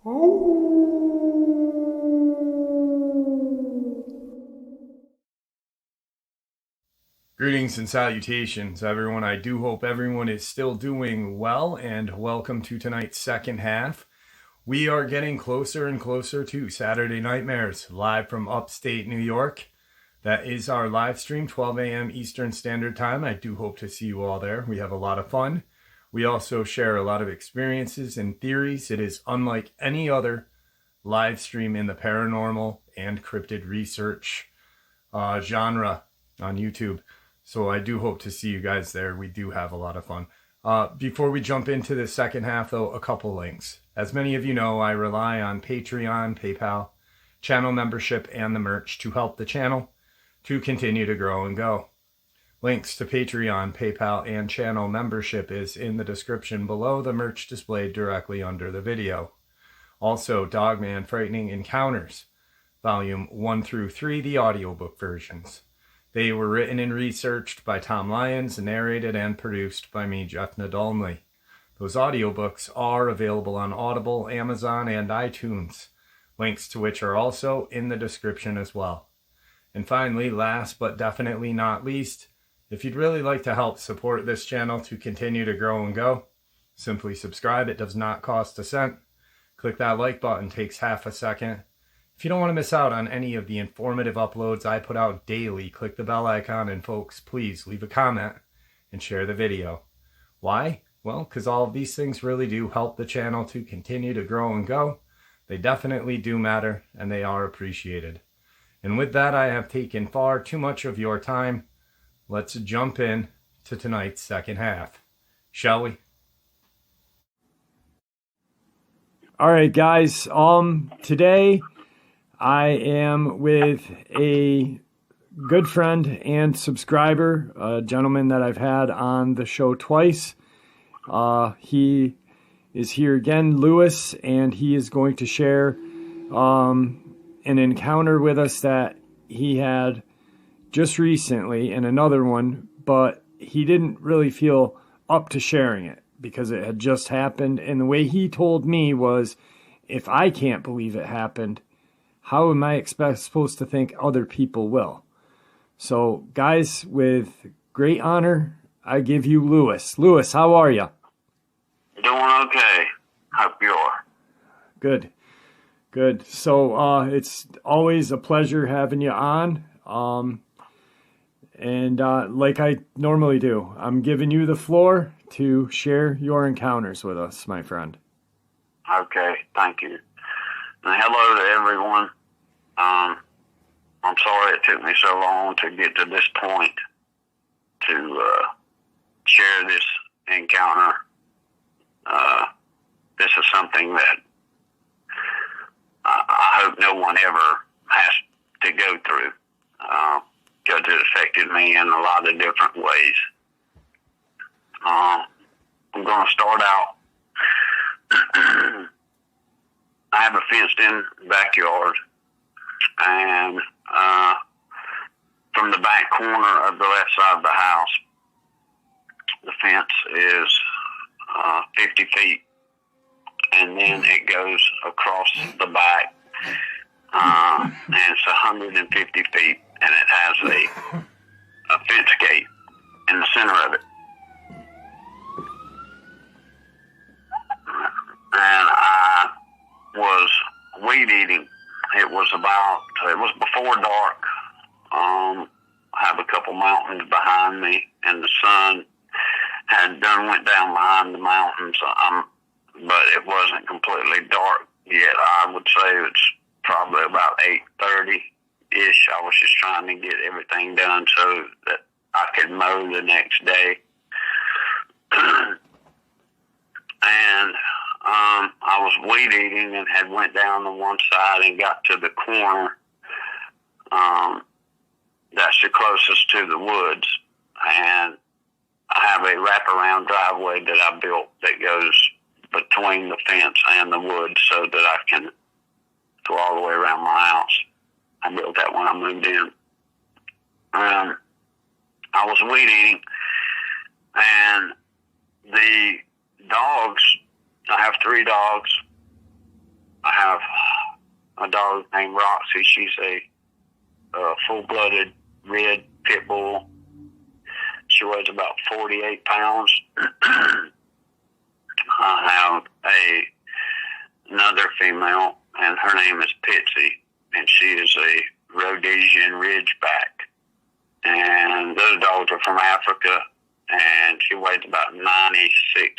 Greetings and salutations, everyone. I do hope everyone is still doing well, and welcome to tonight's second half. We are getting closer and closer to Saturday Nightmares, live from upstate New York. That is our live stream, 12 a.m. Eastern Standard Time. I do hope to see you all there. We have a lot of fun. We also share a lot of experiences and theories. It is unlike any other live stream in the paranormal and cryptid research genre on YouTube. So I do hope to see you guys there. We do have a lot of fun. Before we jump into the second half, though, a couple links. As many of you know, I rely on Patreon, PayPal, channel membership, and the merch to help the channel to continue to grow and go. Links to Patreon, PayPal, and channel membership is in the description below, the merch displayed directly under the video. Also, Dogman Frightening Encounters, Volume 1 through 3, the audiobook versions. They were written and researched by Tom Lyons, narrated and produced by me, Jeff Nadolny. Those audiobooks are available on Audible, Amazon, and iTunes, links to which are also in the description as well. And finally, last but definitely not least, if you'd really like to help support this channel to continue to grow and go, simply subscribe. It does not cost a cent. Click that like button, takes half a second. If you don't want to miss out on any of the informative uploads I put out daily, click the bell icon, and folks, please leave a comment and share the video. Why? Well, because all of these things really do help the channel to continue to grow and go. They definitely do matter, and they are appreciated. And with that, I have taken far too much of your time. Let's jump in to tonight's second half, shall we? All right, guys. Today I am with a good friend and subscriber, a gentleman that I've had on the show twice. He is here again, Lewis, and he is going to share an encounter with us that he had just recently, and another one, but he didn't really feel up to sharing it because it had just happened. And the way he told me was, if I can't believe it happened, how am I supposed to think other people will? So, guys, with great honor, I give you Lewis. Lewis, how are you? Doing okay. Hope you are. Good. Good. So, it's always a pleasure having you on. And like I normally do, I'm giving you the floor to share your encounters with us, my friend. Okay, thank you. And hello to everyone. I'm sorry it took me so long to get to this point to share this encounter. This is something that I hope no one ever has to go through. Because it affected me in a lot of different ways. I'm going to start out. I have a fenced-in backyard, and from the back corner of the left side of the house, the fence is 50 feet, and then it goes across the back, and it's 150 feet. And it has a fence gate in the center of it. And I was weed eating. It was before dark. I have a couple mountains behind me, and the sun had went down behind the mountains. But it wasn't completely dark yet. I would say it's probably about 8:30. I was just trying to get everything done so that I could mow the next day. And I was weed eating and had went down to one side and got to the corner that's the closest to the woods. And I have a wraparound driveway that I built that goes between the fence and the woods so that I can go all the way around my house. I built that when I moved in. I was weed eating, and the dogs, I have 3 dogs, have a dog named Roxy. She's a full-blooded red pit bull. She weighs about 48 pounds. I have another female, and her name is Pitsy, and she is a Rhodesian Ridgeback. And those dogs are from Africa, and she weighs about 96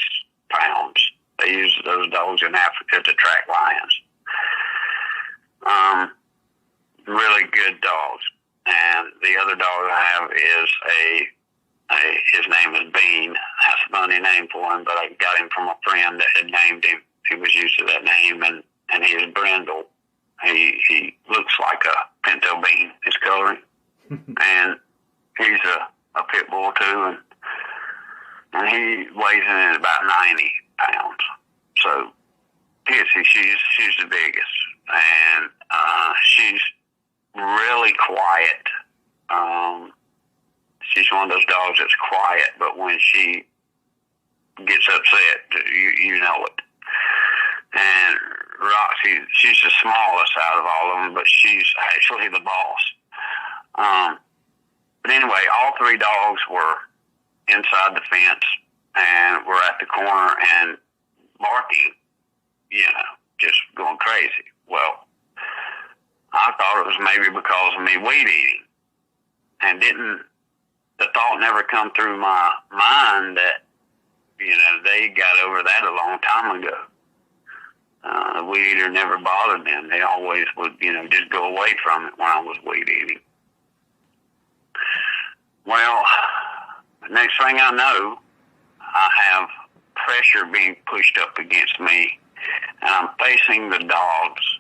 pounds. They use those dogs in Africa to track lions. Really good dogs. And the other dog I have is his name is Bean. That's a funny name for him, but I got him from a friend that had named him. He was used to that name, and he is Brindle. He looks like a pinto bean, his coloring. And he's a pit bull too, and he weighs in at about 90 pounds. So Pitsy, she's the biggest, and she's really quiet. She's one of those dogs that's quiet, but when she gets upset, you know it. And Roxy, she's the smallest out of all of them, but she's actually the boss. But anyway, all three dogs were inside the fence and were at the corner and barking, just going crazy. Well, I thought it was maybe because of me weed eating, and the thought never come through my mind that, they got over that a long time ago. The weed eater never bothered them. They always would, just go away from it when I was weed eating. Well, the next thing I know, I have pressure being pushed up against me, and I'm facing the dogs.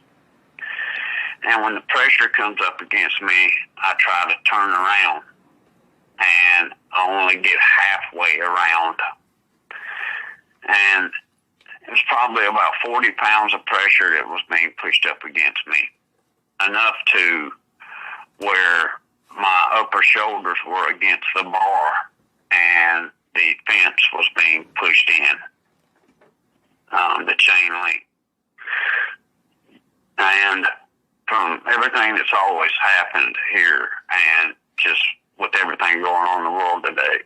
And when the pressure comes up against me, I try to turn around, and I only get halfway around. And it was probably about 40 pounds of pressure that was being pushed up against me, enough to where my upper shoulders were against the bar and the fence was being pushed in, the chain link. And from everything that's always happened here, and just with everything going on in the world today,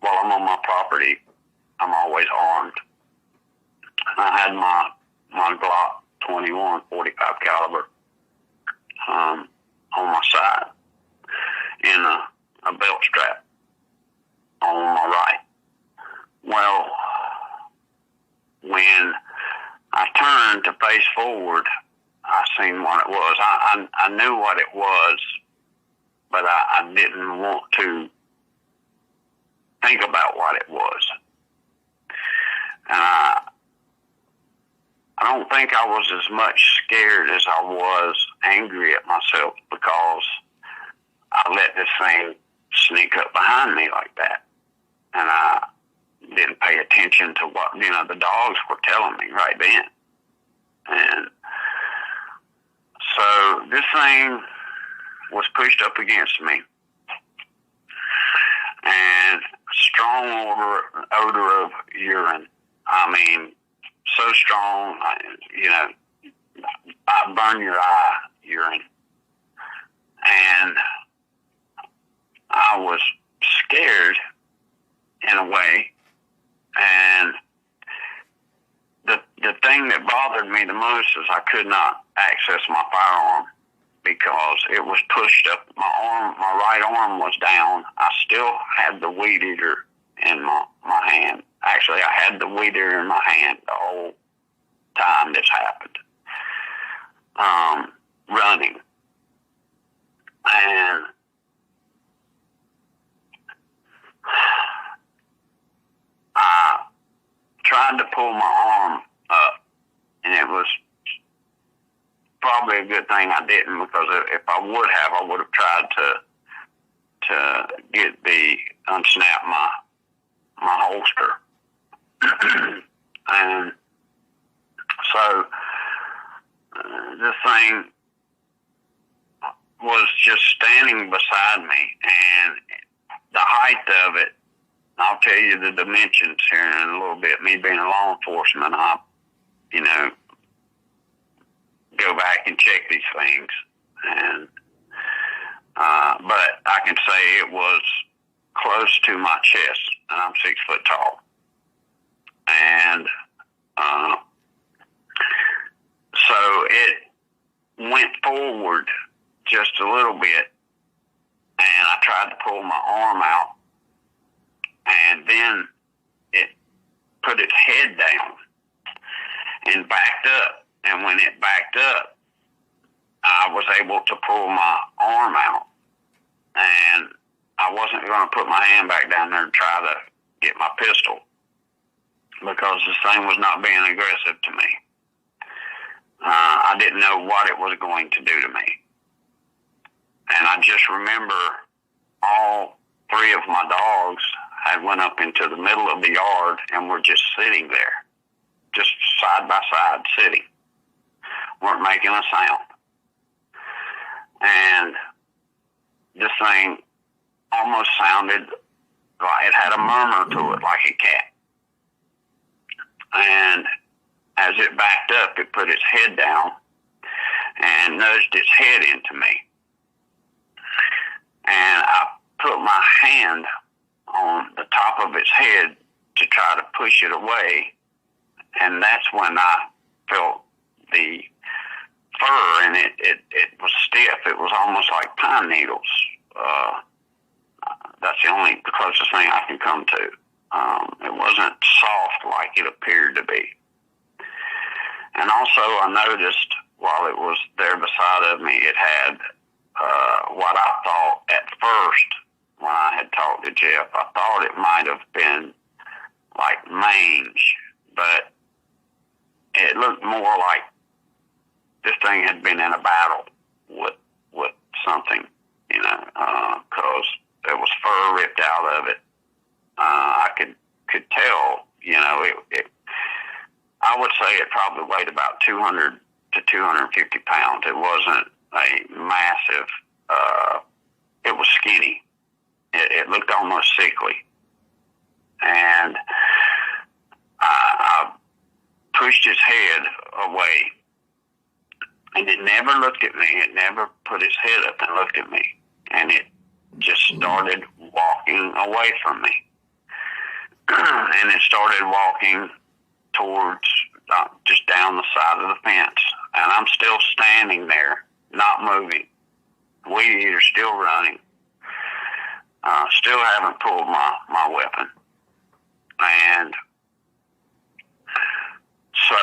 while I'm on my property, I'm always armed. I had my Glock 21 45 caliber on my side in a belt strap on my right. Well, when I turned to face forward, I seen what it was. I knew what it was, but I didn't want to think about what it was. I don't think I was as much scared as I was angry at myself, because I let this thing sneak up behind me like that. And I didn't pay attention to what, the dogs were telling me right then. And so this thing was pushed up against me. And strong odor of urine. I mean, so strong, I burn your eye urine. And I was scared in a way. And the thing that bothered me the most is I could not access my firearm because it was pushed up. My right arm was down. I still had the weed eater in my hand. Actually, I had the weed eater in my hand the whole time this happened. Running. And I tried to pull my arm up, and it was probably a good thing I didn't, because if I would have tried to unsnap my holster. And so this thing was just standing beside me, and the height of it, I'll tell you the dimensions here in a little bit. Me being a law enforcement, go back and check these things. And but I can say it was close to my chest, and I'm 6 foot tall. And so it went forward just a little bit, and I tried to pull my arm out, and then it put its head down and backed up. And when it backed up, I was able to pull my arm out, and I wasn't going to put my hand back down there and try to get my pistol because this thing was not being aggressive to me. I didn't know what it was going to do to me. And I just remember all 3 of my dogs had went up into the middle of the yard and were just sitting there, just side by side sitting, weren't making a sound. And this thing almost sounded like it had a murmur to it, like a cat. And as it backed up, it put its head down and nudged its head into me. And I put my hand on the top of its head to try to push it away. And that's when I felt the fur, and it was stiff. It was almost like pine needles. That's the closest thing I can come to. It wasn't soft like it appeared to be. And also I noticed while it was there beside of me, it had what I thought at first when I had talked to Jeff, I thought it might have been like mange, but it looked more like this thing had been in a battle with something, you know, because there was fur ripped out of it. I could tell, you know, it I would say it probably weighed about 200 to 250 pounds. It wasn't a massive, it was skinny. It looked almost sickly. And I pushed its head away, and it never looked at me. It never put its head up and looked at me. And it just started walking away from me. And it started walking towards just down the side of the fence. And I'm still standing there, not moving. Weed eater still running. Still haven't pulled my weapon. And so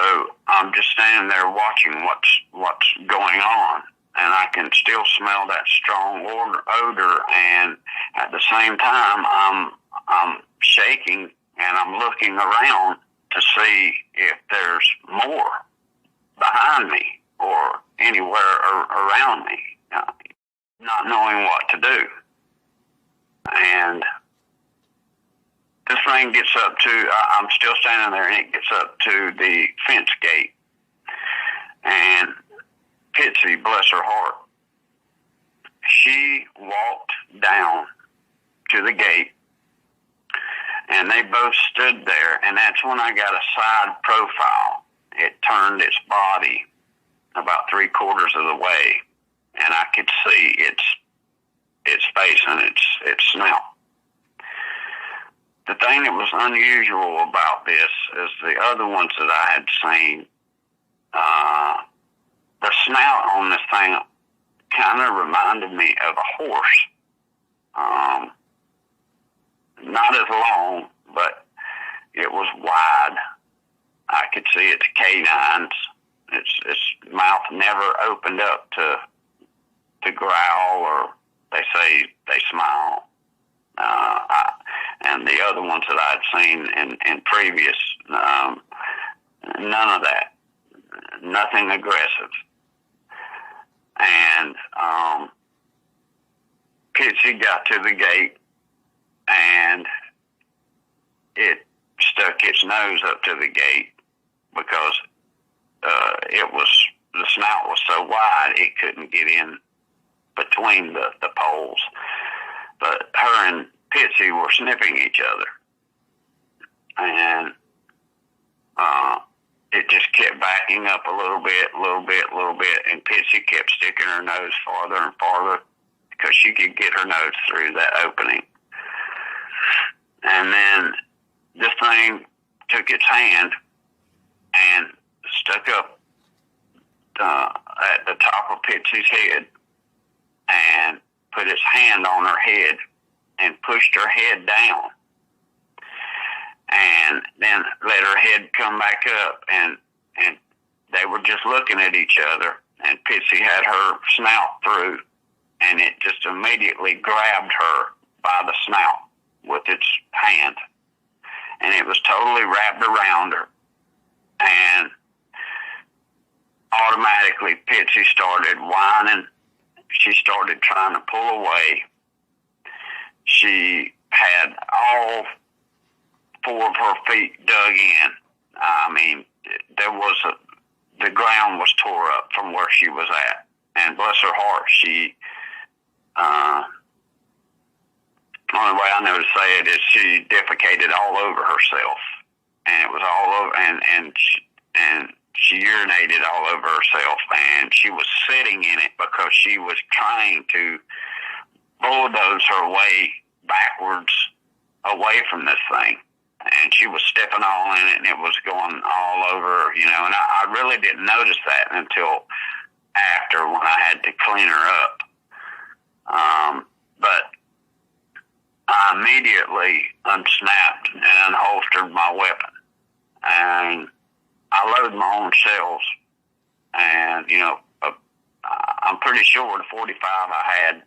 I'm just standing there watching what's going on. And I can still smell that strong odor. And at the same time, I'm shaking and I'm looking around to see if there's more behind me or anywhere around me, not knowing what to do. And this thing gets up to, I'm still standing there, and it gets up to the fence gate. And Pitsy, bless her heart, she walked down to the gate, and they both stood there, and that's when I got a side profile. It turned its body about 3/4 of the way, and I could see its face and its snout. The thing that was unusual about this is the other ones that I had seen, the snout on this thing kind of reminded me of a horse. Not as long, but it was wide. I could see its canines. Its mouth never opened up to growl, or they say they smile. And the other ones that I'd seen in previous, none of that. Nothing aggressive. And Pitsy got to the gate, and it stuck its nose up to the gate because the snout was so wide it couldn't get in between the poles. But her and Pitsy were sniffing each other, and it just kept kept backing up a little bit, and Pitsy kept sticking her nose farther and farther because she could get her nose through that opening. And then this thing took its hand and stuck up at the top of Pitsy's head and put its hand on her head and pushed her head down. And then let her head come back up, and they were just looking at each other, and Pitsy had her snout through, and it just immediately grabbed her by the snout with its hand, and it was totally wrapped around her, and automatically Pitsy started whining. She started trying to pull away. She had all 4 of her feet dug in. I mean, the ground was tore up from where she was at. And bless her heart, she, only way I know to say it is she defecated all over herself. And it was all over, and she urinated all over herself. And she was sitting in it because she was trying to bulldoze her way backwards away from this thing. And she was stepping all in it, and it was going all over, and I really didn't notice that until after, when I had to clean her up. But I immediately unsnapped and unholstered my weapon, and I loaded my own shells, and, I'm pretty sure the 45 I had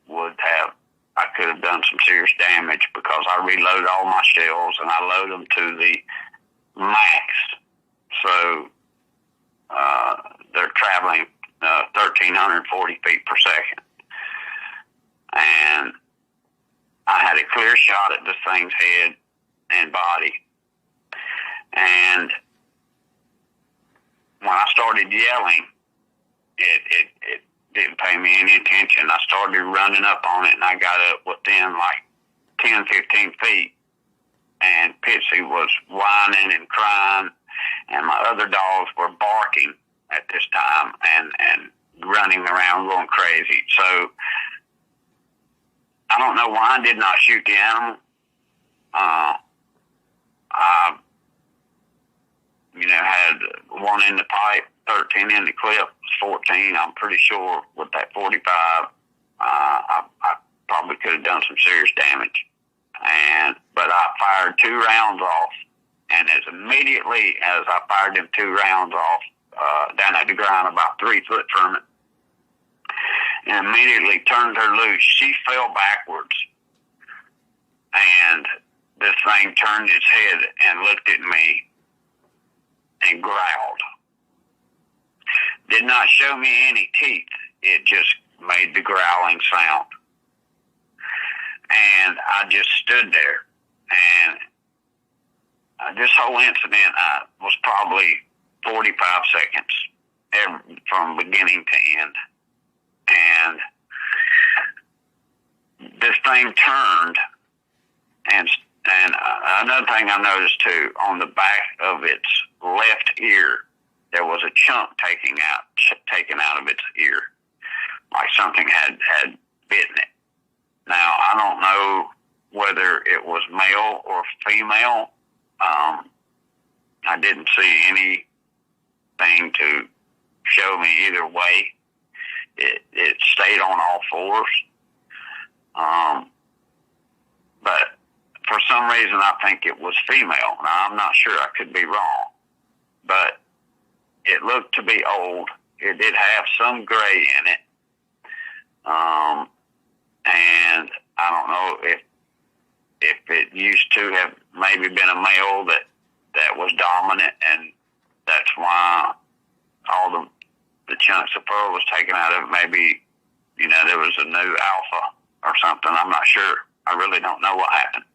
I could have done some serious damage because I reload all my shells and I load them to the max. So they're traveling 1,340 feet per second. And I had a clear shot at this thing's head and body. And when I started yelling, it didn't pay me any attention. I started running up on it, and I got up within like 10, 15 feet. And Pitsy was whining and crying, and my other dogs were barking at this time and running around going crazy. So I don't know why I did not shoot the animal. I had 1 in the pipe, 13 in the clip, 14. I'm pretty sure with that 45, I probably could have done some serious damage. But I fired 2 rounds off, and as immediately as I fired them 2 rounds off, down at the ground about 3 foot from it, and immediately turned her loose, she fell backwards, and this thing turned its head and looked at me and growled. Did not show me any teeth. It just made the growling sound. And I just stood there. And this whole incident was probably 45 seconds from beginning to end. And this thing turned, and another thing I noticed too, on the back of its left ear, there was a chunk taken out of its ear, like something had bitten it. Now, I don't know whether it was male or female. I didn't see anything to show me either way. It stayed on all 4s. But for some reason, I think it was female. Now, I'm not sure. I could be wrong. But it looked to be old. It did have some gray in it. And I don't know if it used to have maybe been a male that was dominant, and that's why all the chunks of fur was taken out of it. Maybe, there was a new alpha or something. I'm not sure. I really don't know what happened.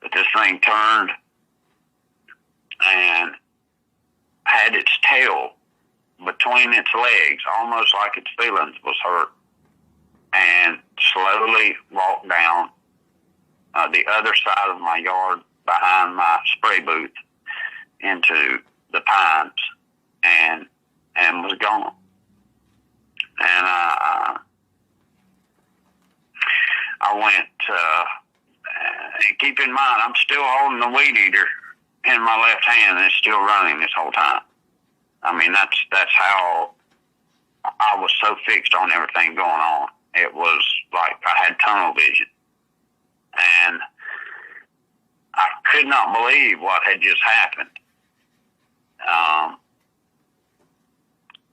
But this thing turned and had its tail between its legs, almost like its feelings was hurt, and slowly walked down the other side of my yard behind my spray booth into the pines. and was gone. And I went, and keep in mind, I'm still holding the weed eater in my left hand, and it's still running this whole time. I mean, that's how I was so fixed on everything going on. It was like I had tunnel vision. And I could not believe what had just happened.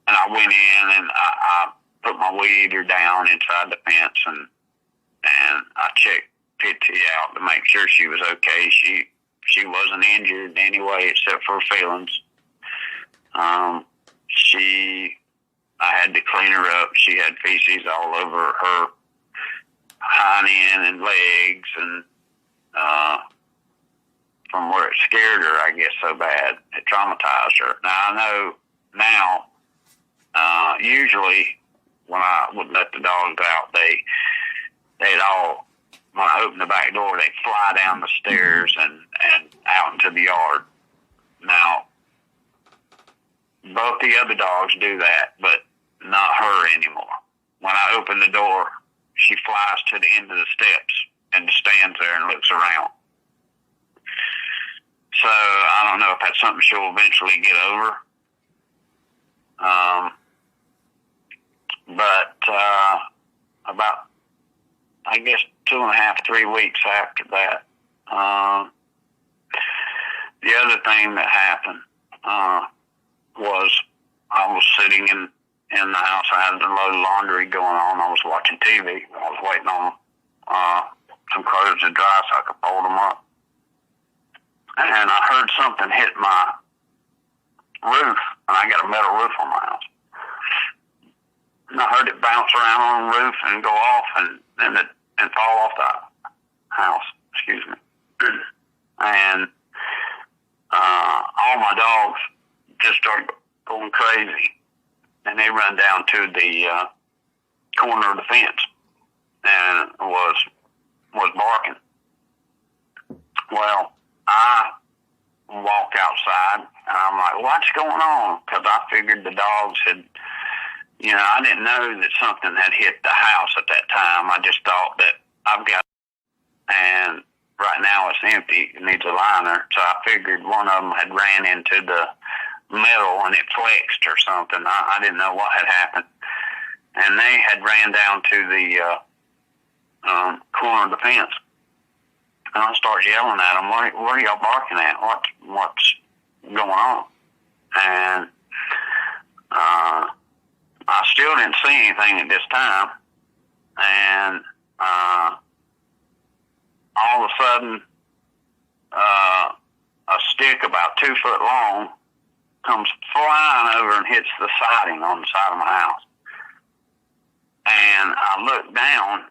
And I went in and I put my weed eater down inside the fence and I checked Pitsy out to make sure she was okay. She wasn't injured anyway except for her feelings. I had to clean her up. She had feces all over her hind end and legs, and from where it scared her, I guess, so bad. It traumatized her. Now, I know now, usually when I would let the dogs out, they'd all, when I opened the back door, they'd fly down the stairs and out into the yard. Now, both the other dogs do that, but not her anymore. When I open the door, she flies to the end of the steps and stands there and looks around. So I don't know if that's something she'll eventually get over. But about, I guess, 2.5, 3 weeks after that, the other thing that happened was I was sitting in the house. I had a load of laundry going on. I was watching TV. I was waiting on some clothes to dry so I could fold them up. And I heard something hit my roof, and I got a metal roof on my house. And I heard it bounce around on the roof and go off and fall off the house. Excuse me. And all my dogs just started going crazy, and they run down to the corner of the fence and was barking. Well, I walk outside, and I'm like, what's going on? Because I figured the dogs had, I didn't know that something had hit the house at that time. I just thought that I've got, and right now it's empty. It needs a liner. So I figured one of them had ran into the metal and it flexed or something. I didn't know what had happened. And they had ran down to the corner of the fence. And I started yelling at them, what are y'all barking at? What's going on? And I still didn't see anything at this time. And all of a sudden, a stick about 2 foot long comes flying over and hits the siding on the side of my house. And I look down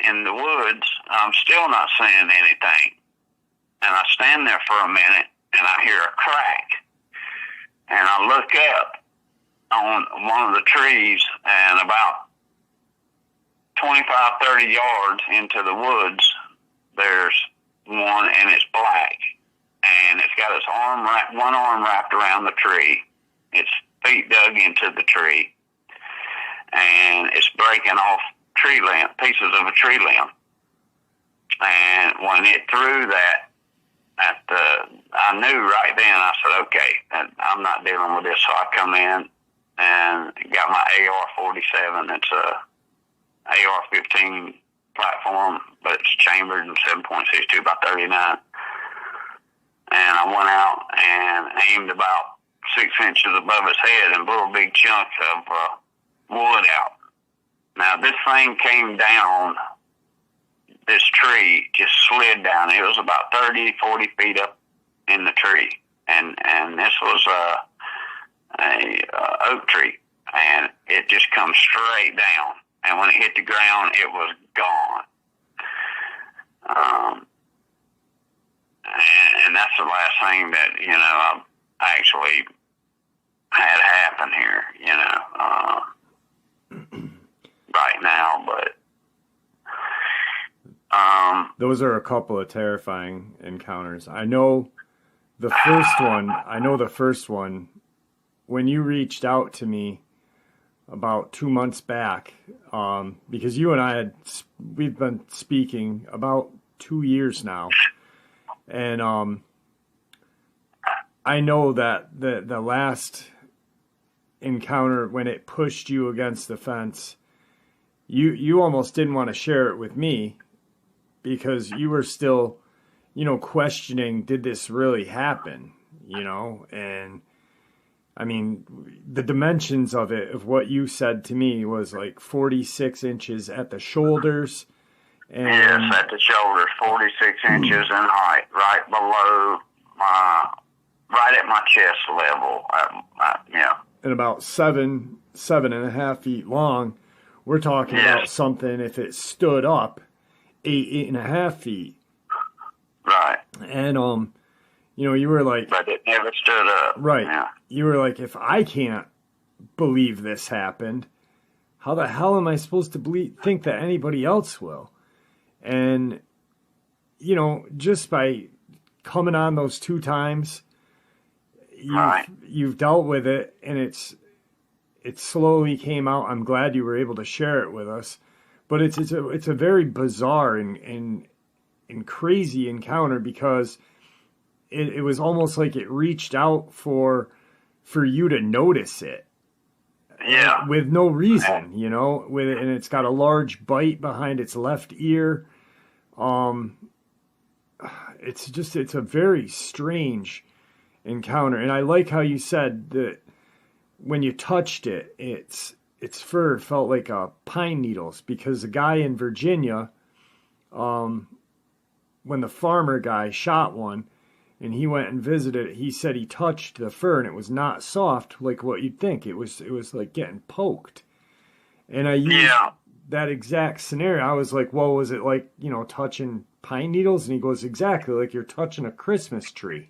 in the woods. I'm still not seeing anything. And I stand there for a minute, and I hear a crack. And I look up on one of the trees, and about 25, 30 yards into the woods, there's one, and it's black. And it's got its one arm wrapped around the tree. Its feet dug into the tree. And it's breaking off tree limb, pieces of a tree limb. And when it threw that, I knew right then, I said, okay, I'm not dealing with this. So I come in and got my AR-47. It's a AR-15 platform, but it's chambered in 7.62 by 39. And I went out and aimed about 6 inches above its head and blew a big chunk of wood out. Now, this thing came down, this tree just slid down. It was about 30, 40 feet up in the tree. And this was a oak tree. And it just comes straight down. And when it hit the ground, it was gone. And that's the last thing that, I actually had happen here, right now. But those are a couple of terrifying encounters. I know the first one, I know the first one, when you reached out to me about 2 months back, because you and we've been speaking about 2 years now. And I know that the last encounter, when it pushed you against the fence, you almost didn't want to share it with me because you were still, questioning, did this really happen? And I mean, the dimensions of it, of what you said to me, was like 46 inches at the shoulders. And yes, at the shoulders, 46 inches in height, right below right at my chest level. And about 7.5 feet long. We're talking about something, if it stood up, 8.5 feet. Right. And, you were like... But it never stood up. Right. Yeah. You were like, if I can't believe this happened, how the hell am I supposed to think that anybody else will? And, just by coming on those 2 times, you've dealt with it, and it slowly came out. I'm glad you were able to share it with us. But it's a very bizarre and crazy encounter, because it was almost like it reached out for you to notice it. Yeah. With no reason, with it, and it's got a large bite behind its left ear. It's a very strange encounter. And I like how you said that when you touched it, its fur felt like pine needles, because the guy in Virginia, when the farmer guy shot one and he went and visited it, he said he touched the fur and it was not soft like what you'd think. It was like getting poked. And I used that exact scenario. I was like, well, was it like, touching pine needles? And he goes, exactly, like you're touching a Christmas tree.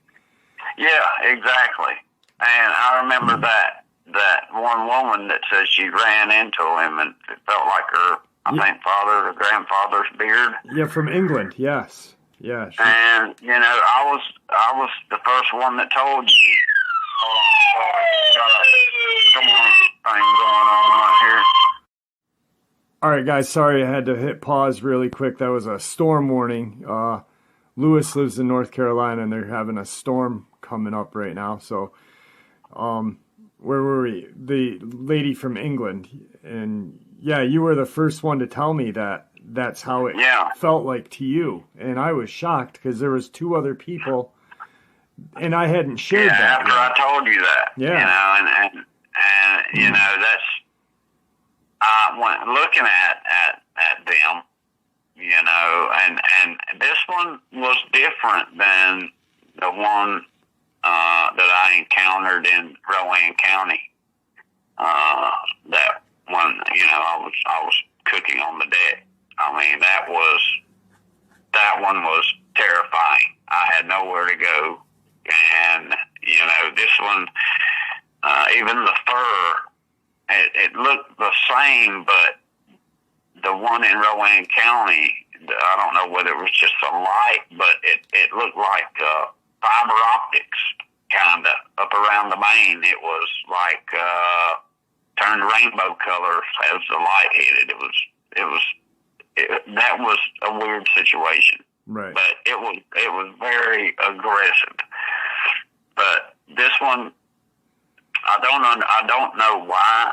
Yeah, exactly. And I remember that one woman that says she ran into him and it felt like her, I think, father or grandfather's beard. Yeah, from England, yes. Yeah. And, I was the first one that told you. Hold on, sorry. Got a thing going on right here. All right, guys, sorry I had to hit pause really quick. That was a storm warning. Lewis lives in North Carolina, and they're having a storm coming up right now. So, where were we? The lady from England. And, yeah, you were the first one to tell me that that's how it felt like to you. And I was shocked because there was 2 other people, and I hadn't shared that. After I told you that. Yeah. And that's... When looking at them, and this one was different than the one that I encountered in Rowan County. That one, I was cooking on the deck. I mean, that one was terrifying. I had nowhere to go, and this one, even the fur. It looked the same, but the one in Rowan County, I don't know whether it was just the light, but it looked like fiber optics, kind of, up around the mane. It was like turned rainbow colors as the light hit it. That was a weird situation. Right. But it was very aggressive. But this one, I don't know why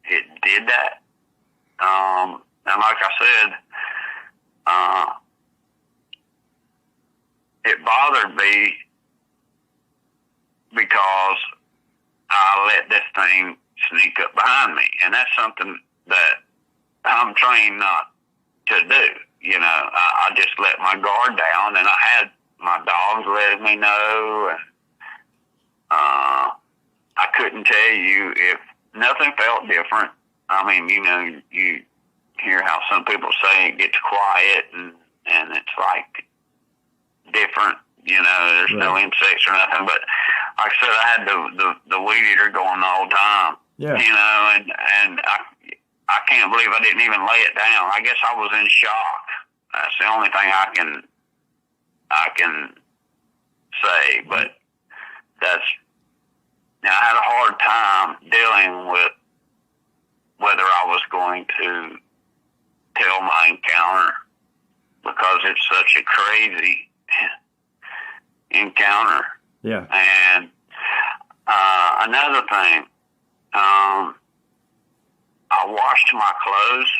it did that. And like I said, it bothered me because I let this thing sneak up behind me. And that's something that I'm trained not to do. I just let my guard down, and I had my dogs letting me know, and I couldn't tell you if nothing felt different. I mean, you hear how some people say it gets quiet and it's like different, there's no insects or nothing. But like I said, I had the weed eater going the whole time, and I can't believe I didn't even lay it down. I guess I was in shock. That's the only thing I can say. But crazy encounter. Yeah. And another thing, I washed my clothes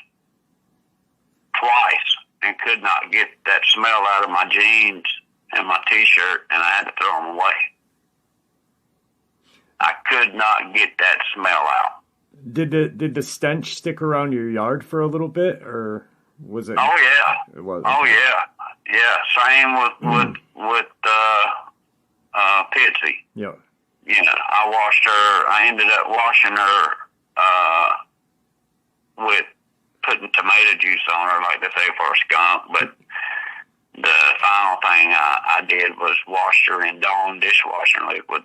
twice and could not get that smell out of my jeans and my T-shirt, and I had to throw them away. I could not get that smell out. Did the stench stick around your yard for a little bit, or was it? Oh yeah. It was. Oh yeah. Yeah. Same with Pitsy. Yeah. You know, I ended up washing her with putting tomato juice on her, like they say for a skunk. But the final thing I did was wash her in Dawn dishwashing liquid,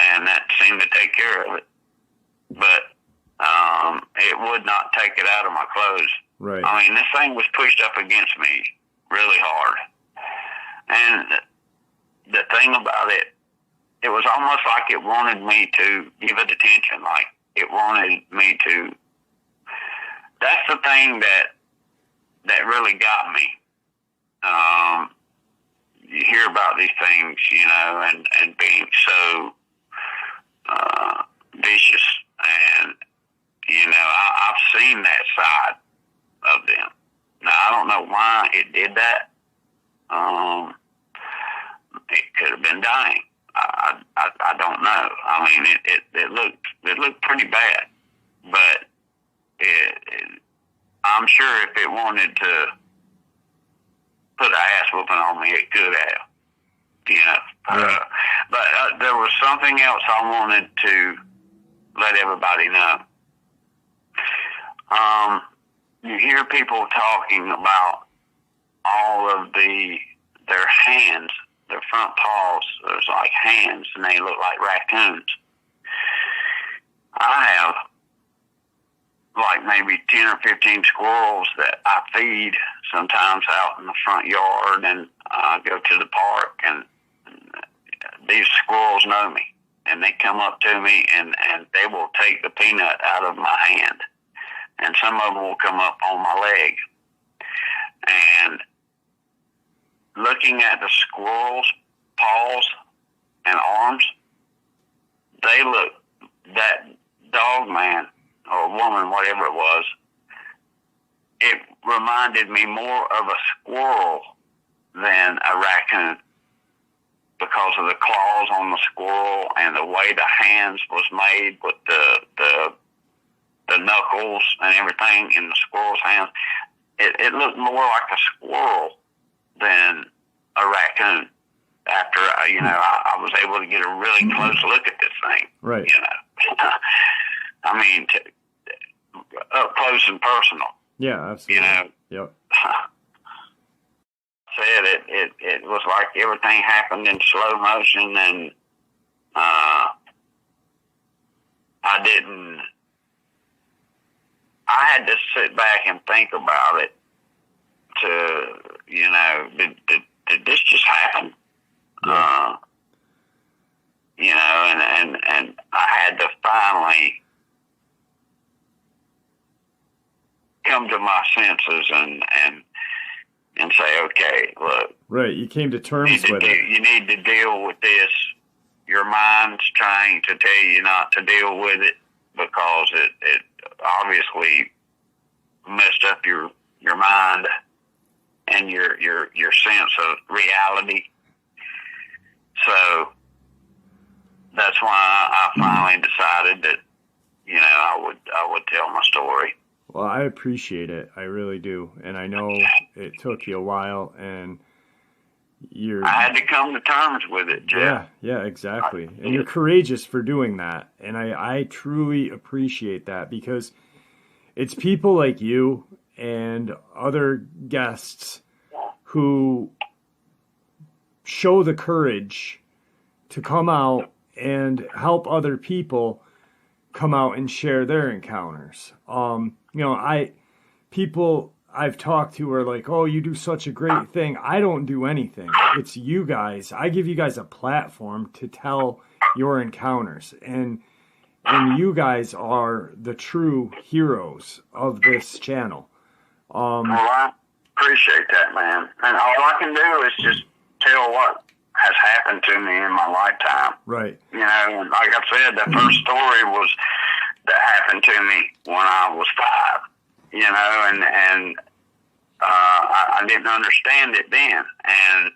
and that seemed to take care of it. But it would not take it out of my clothes. Right. I mean, this thing was pushed up against me really hard. And the thing about it, it was almost like it wanted me to give it attention, like it wanted me to. That's the thing that really got me. You hear about these things, you know, and being so vicious, and you know, I've seen that side of them. Now I don't know why it did that. It could have been dying. I don't know. I mean, it looked pretty bad, but I'm sure if it wanted to put an ass whooping on me, it could have. You know. Yeah. But there was something else I wanted to let everybody know. You hear people talking about all of their hands, their front paws. There's like hands, and they look like raccoons. I have like maybe 10 or 15 squirrels that I feed sometimes out in the front yard, and I go to the park, and these squirrels know me, and they come up to me, and they will take the peanut out of my hand, and some of them will come up on my leg. And looking at the squirrels' paws and arms, they look, that Dogman or woman, whatever it was, it reminded me more of a squirrel than a raccoon, because of the claws on the squirrel and the way the hands was made with the knuckles and everything in the squirrel's hands. It looked more like a squirrel than a raccoon. After I was able to get a really close look at this thing, right? You know, I mean, up close and personal. Yeah, absolutely. You know. Yep. Said it was like everything happened in slow motion, and I had to sit back and think about it to, you know, did this just happen? Yeah. You know, and I had to finally come to my senses and say, okay, look. Right, you came to terms with it. You need to deal with this. Your mind's trying to tell you not to deal with it because it obviously messed up your mind and your sense of reality. So that's why I finally decided that, you know, I would tell my story. Well, I appreciate it. I really do. And I know it took you a while, and I had to come to terms with it, Jeff. Yeah, exactly. And you're courageous for doing that. And I truly appreciate that, because it's people like you and other guests who show the courage to come out and help other people come out and share their encounters. You know, people I've talked to are like, oh, you do such a great thing. I don't do anything. It's you guys. I give you guys a platform to tell your encounters. And you guys are the true heroes of this channel. Well, Appreciate that, man. And all I can do is just tell what has happened to me in my lifetime. Right. You know, and like I said, the first story was that happened to me when I was 5. You know, and I didn't understand it then, and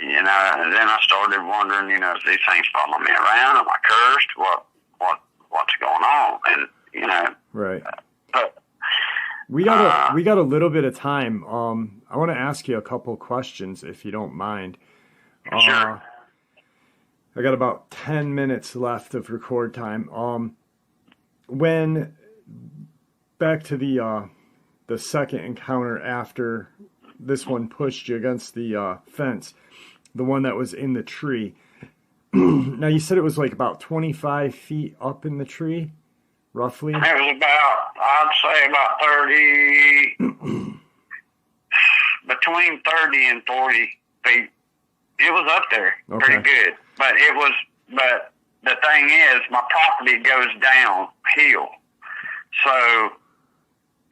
you know, and then I started wondering, you know, is these things following me around? Am I cursed? What's going on? And you know, right. But we got a little bit of time. I want to ask you a couple questions, if you don't mind. Sure. I got about 10 minutes left of record time. When back to the second encounter after this one pushed you against the fence, the one that was in the tree. Now you said it was like about 25 feet up in the tree, roughly. It was about, I'd say about 30, between 30 and 40 feet. It was up there, pretty good. But the thing is, my property goes downhill, so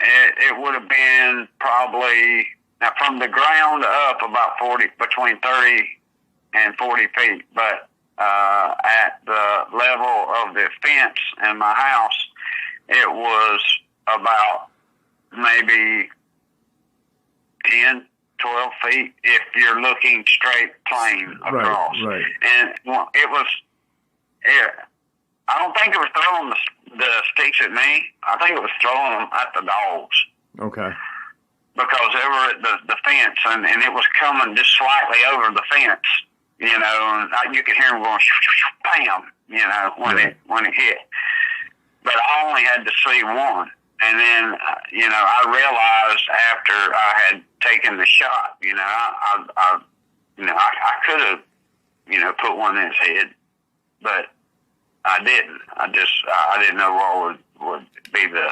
it would have been probably, now from the ground up, about between 30 and 40 feet. But at the level of the fence in my house, it was about maybe 10, 12 feet if you're looking straight plane across. Right. And it was, I don't think it was throwing the sticks at me. I think it was throwing them at the dogs. Okay. Because they were at the fence, and it was coming just slightly over the fence, you know, and you could hear them going, bam, you know, when it hit. But I only had to see one. And then, you know, I realized after I had taken the shot, you know, I could have, you know, put one in his head, but I didn't. I didn't know what would be the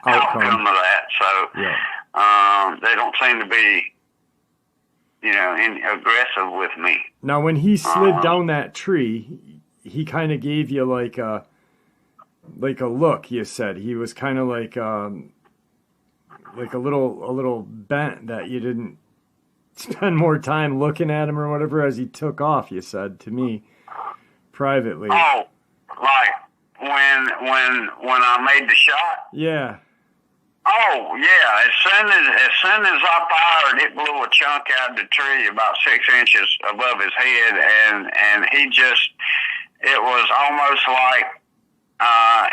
outcome of that. So, they don't seem to be, you know, aggressive with me. Now, when he slid down that tree, he kind of gave you like a look. You said he was kind of like a little bent, that you didn't spend more time looking at him or whatever as he took off. You said to me privately. Oh, like when I made the shot. Yeah. Oh yeah! As soon as I fired, it blew a chunk out of the tree about 6 inches above his head, and he just, it was almost like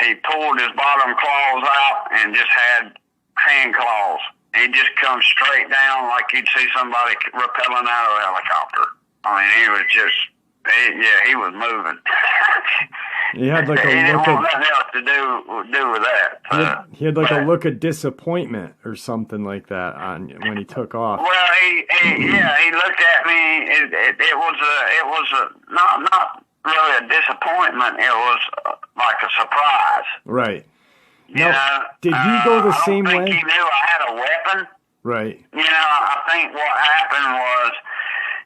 he pulled his bottom claws out and just had hand claws. He just comes straight down like you'd see somebody rappelling out of a helicopter. I mean, he was just, he was moving. He had like he didn't want nothing else to do with that. He had like a look of disappointment or something like that on when he took off. Well, he looked at me. It was not really a disappointment. It was like a surprise. Right. You know, did he go the same way? I don't think he knew I had a weapon. Right. You know, I think what happened was,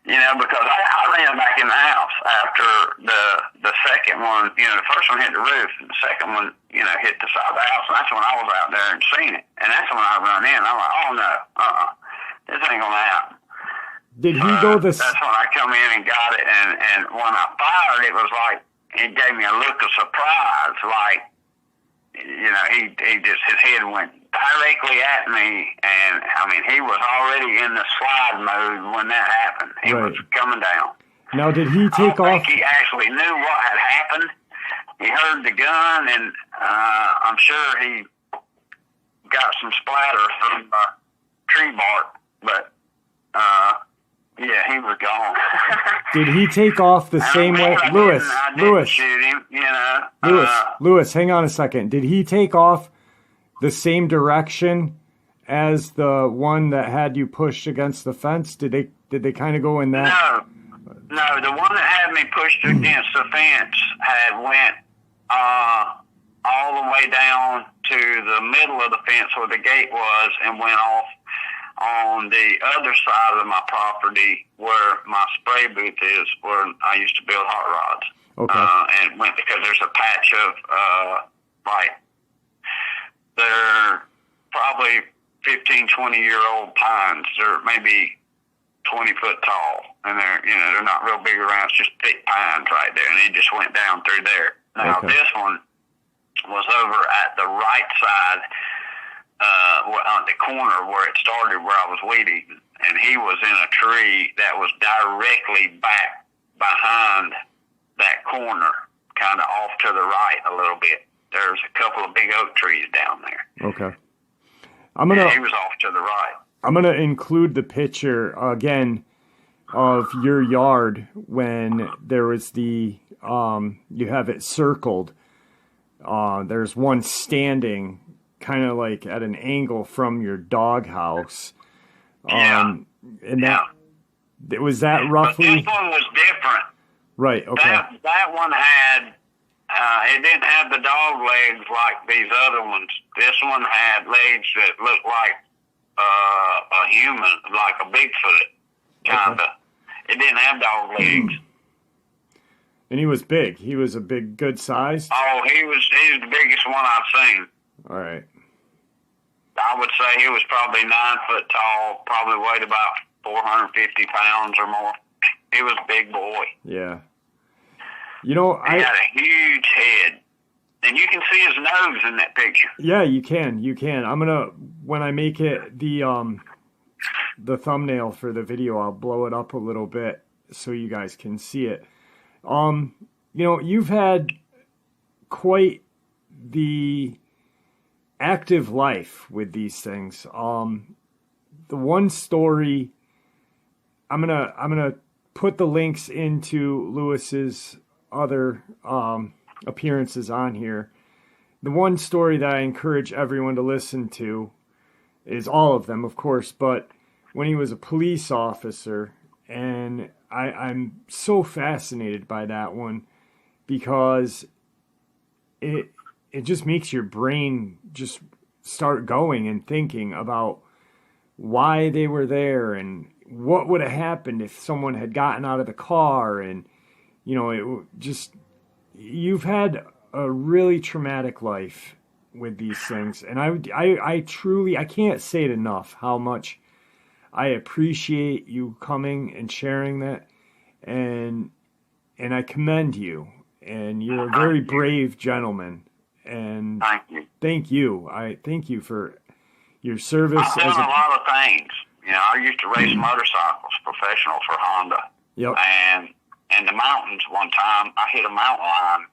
you know, because I ran back in the house after the second one. You know, the first one hit the roof, and the second one, you know, hit the side of the house. And that's when I was out there and seen it. And that's when I run in. I'm like, oh no, this ain't gonna happen. Did he go the? That's when I come in and got it. And when I fired, it was like it gave me a look of surprise, like, you know, he just, his head went directly at me, and I mean, he was already in the slide mode when that happened. He was coming down. Now, did he take off? I think he actually knew what had happened. He heard the gun, and I'm sure he got some splatter from tree bark, but yeah, he was gone. Did he take off the same way? Lewis, shoot him, you know. Lewis, hang on a second. Did he take off the same direction as the one that had you pushed against the fence? Did they kind of go in that? No, the one that had me pushed against the fence had went all the way down to the middle of the fence where the gate was, and went off on the other side of my property where my spray booth is, where I used to build hot rods. Okay. And went, because there's a patch of, like, they're probably 15, 20-year-old pines. They're maybe 20 foot tall, and they're not real big around. It's just thick pines right there, and he just went down through there. Now this one was over at the right side, on the corner where it started, where I was weed eating, and he was in a tree that was directly back behind that corner, kind of off to the right a little bit. There's a couple of big oak trees down there. Okay. He was off to the right. I'm going to include the picture again of your yard when there was you have it circled. There's one standing kind of like at an angle from your doghouse. And was that roughly? But this one was different. Right. Okay. That one had, it didn't have the dog legs like these other ones. This one had legs that looked like a human, like a Bigfoot, kind of. It didn't have dog legs. And he was big. He was a big, good size? Oh, he's the biggest one I've seen. All right. I would say he was probably 9 foot tall, probably weighed about 450 pounds or more. He was a big boy. Yeah. He had a huge head. And you can see his nose in that picture. Yeah, you can. You can. I'm going to, when I make it the thumbnail for the video, I'll blow it up a little bit so you guys can see it. You've had quite the active life with these things. The one story, I'm gonna put the links into Lewis's other appearances on here. The one story that I encourage everyone to listen to is all of them, of course, but when he was a police officer, and I'm so fascinated by that one because it just makes your brain just start going and thinking about why they were there and what would have happened if someone had gotten out of the car. And, you've had a really traumatic life with these things. And I truly, I can't say it enough how much I appreciate you coming and sharing that. And I commend you. And you're a very brave gentleman. And thank you. I thank you for your service. I've done a lot of things. I used to race motorcycles professional for Honda. Yep. And in the mountains one time, I hit a mountain lion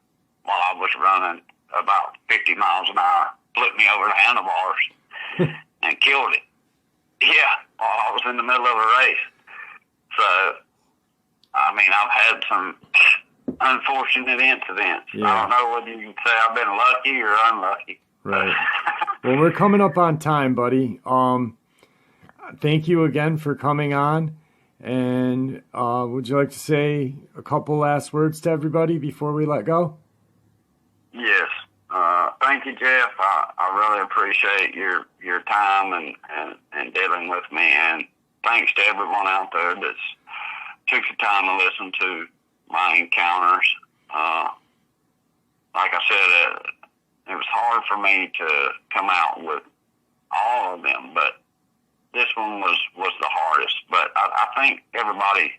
while I was running about 50 miles an hour, flipped me over the handlebars and killed it. Yeah, while I was in the middle of a race. So, I've had some unfortunate incidents. Yeah. I don't know whether you can say I've been lucky or unlucky. Right. Well, we're coming up on time, buddy. Thank you again for coming on. And would you like to say a couple last words to everybody before we let go? Yes. Thank you, Jeff. I really appreciate your time and dealing with me. And thanks to everyone out there that's took the time to listen to my encounters. Like I said, it was hard for me to come out with all of them, but this one was the hardest. But I think everybody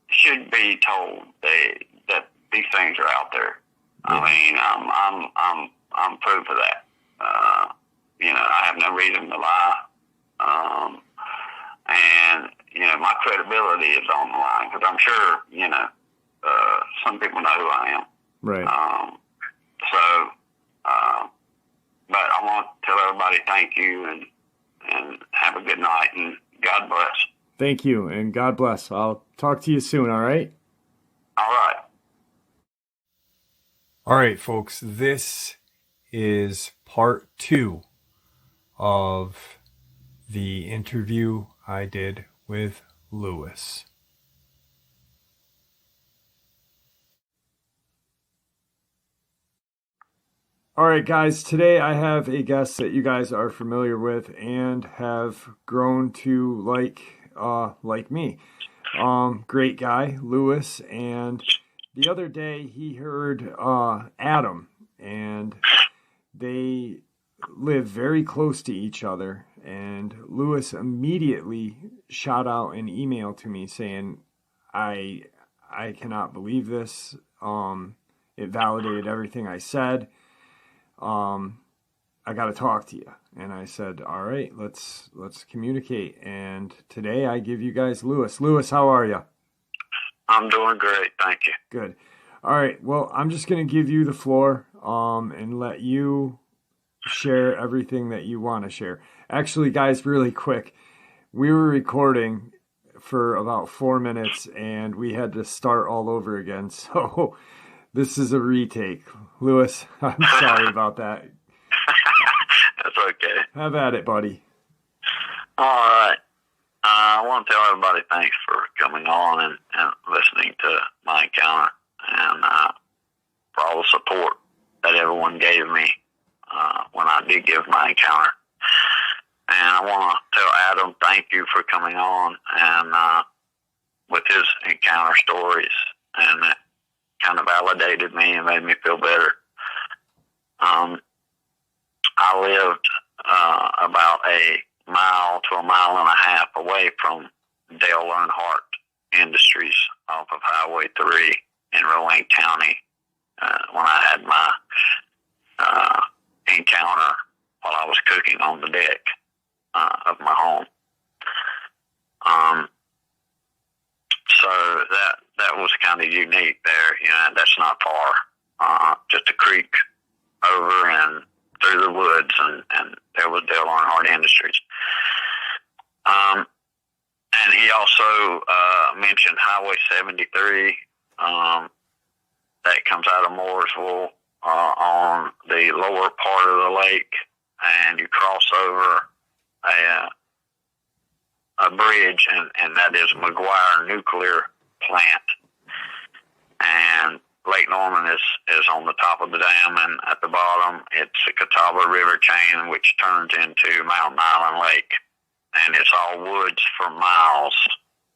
should be told that these things are out there. Yeah. I'm proof of that. I have no reason to lie. And my credibility is on the line because I'm sure some people know who I am. Right. But I want to tell everybody thank you and have a good night and God bless. Thank you and God bless. I'll talk to you soon. All right. All right. All right, folks. This is part 2 of the interview I did with Lewis. All right, guys, today I have a guest that you guys are familiar with and have grown to like me. Great guy, Lewis, and the other day he heard Adam, and they live very close to each other, and Lewis immediately shot out an email to me saying, I cannot believe this. It validated everything I said. I got to talk to you. And I said, all right, let's communicate. And today I give you guys Lewis. Lewis, how are you? I'm doing great, thank you. Good. All right. Well, I'm just going to give you the floor, and let you share everything that you want to share. Actually, guys, really quick, we were recording for about 4 minutes and we had to start all over again. So this is a retake. Lewis, I'm sorry about that. That's okay. Have at it, buddy. All right. I want to tell everybody thanks for coming on and listening to my encounter, and for all the support that everyone gave me when I did give my encounter. And I want to tell Adam thank you for coming on and with his encounter stories, and it kind of validated me and made me feel better. I lived about a mile to a mile and a half away from Dale Earnhardt Industries off of Highway 3 in Rowan County when I had my encounter while I was cooking on the deck of my home. So that was kind of unique there. You know, that's not far, just a creek over and through the woods, and there was Dale Earnhardt Industries. And he also mentioned Highway 73 that comes out of Mooresville on the lower part of the lake, and you cross over a bridge, and that is McGuire Nuclear Plant. And Lake Norman is on the top of the dam, and at the bottom it's the Catawba River chain, which turns into Mountain Island Lake. And it's all woods for miles,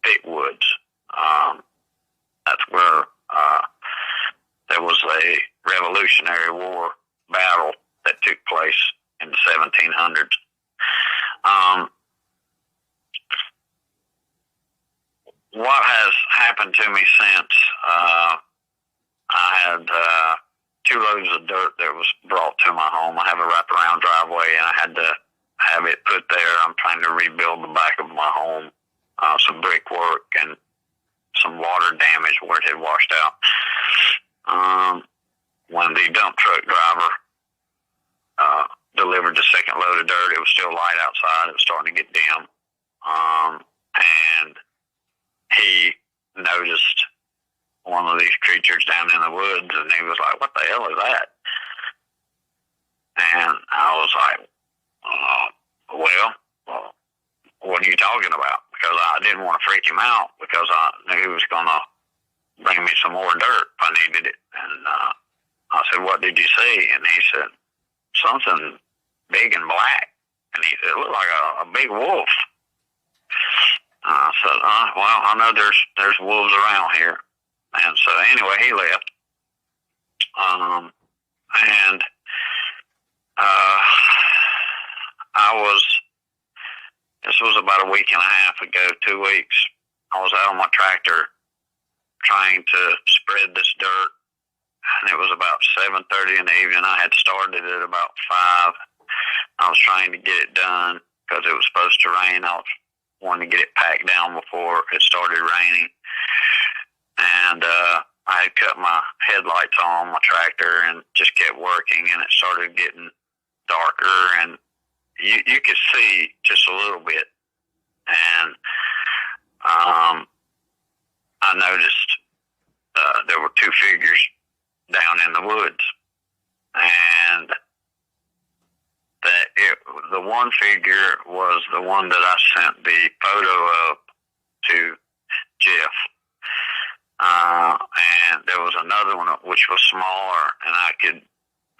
thick woods. That's where there was a Revolutionary War battle that took place in the 1700s. What has happened to me since, I had 2 loads of dirt that was brought to my home. I have a wraparound driveway, and I had to have it put there. I'm trying to rebuild the back of my home, some brickwork and some water damage where it had washed out. When the dump truck driver delivered the second load of dirt, it was still light outside. It was starting to get dim. And he noticed one of these creatures down in the woods, and he was like, "What the hell is that?" And I was like, well, what are you talking about? Because I didn't want to freak him out, because I knew he was going to bring me some more dirt if I needed it. And I said, "What did you see?" And he said, "Something big and black." And he said, "It looked like a big wolf." I said, "Well, I know there's wolves around here." And so anyway, he left. And this was about a week and a half ago, 2 weeks. I was out on my tractor trying to spread this dirt, and it was about 7:30 in the evening. I had started at about 5. I was trying to get it done because it was supposed to rain. I was wanting to get it packed down before it started raining. And I had cut my headlights on my tractor and just kept working, and it started getting darker, and you could see just a little bit. And I noticed there were 2 figures down in the woods, and the one figure was the one that I sent the photo of to Jeff. And there was another one which was smaller, and I could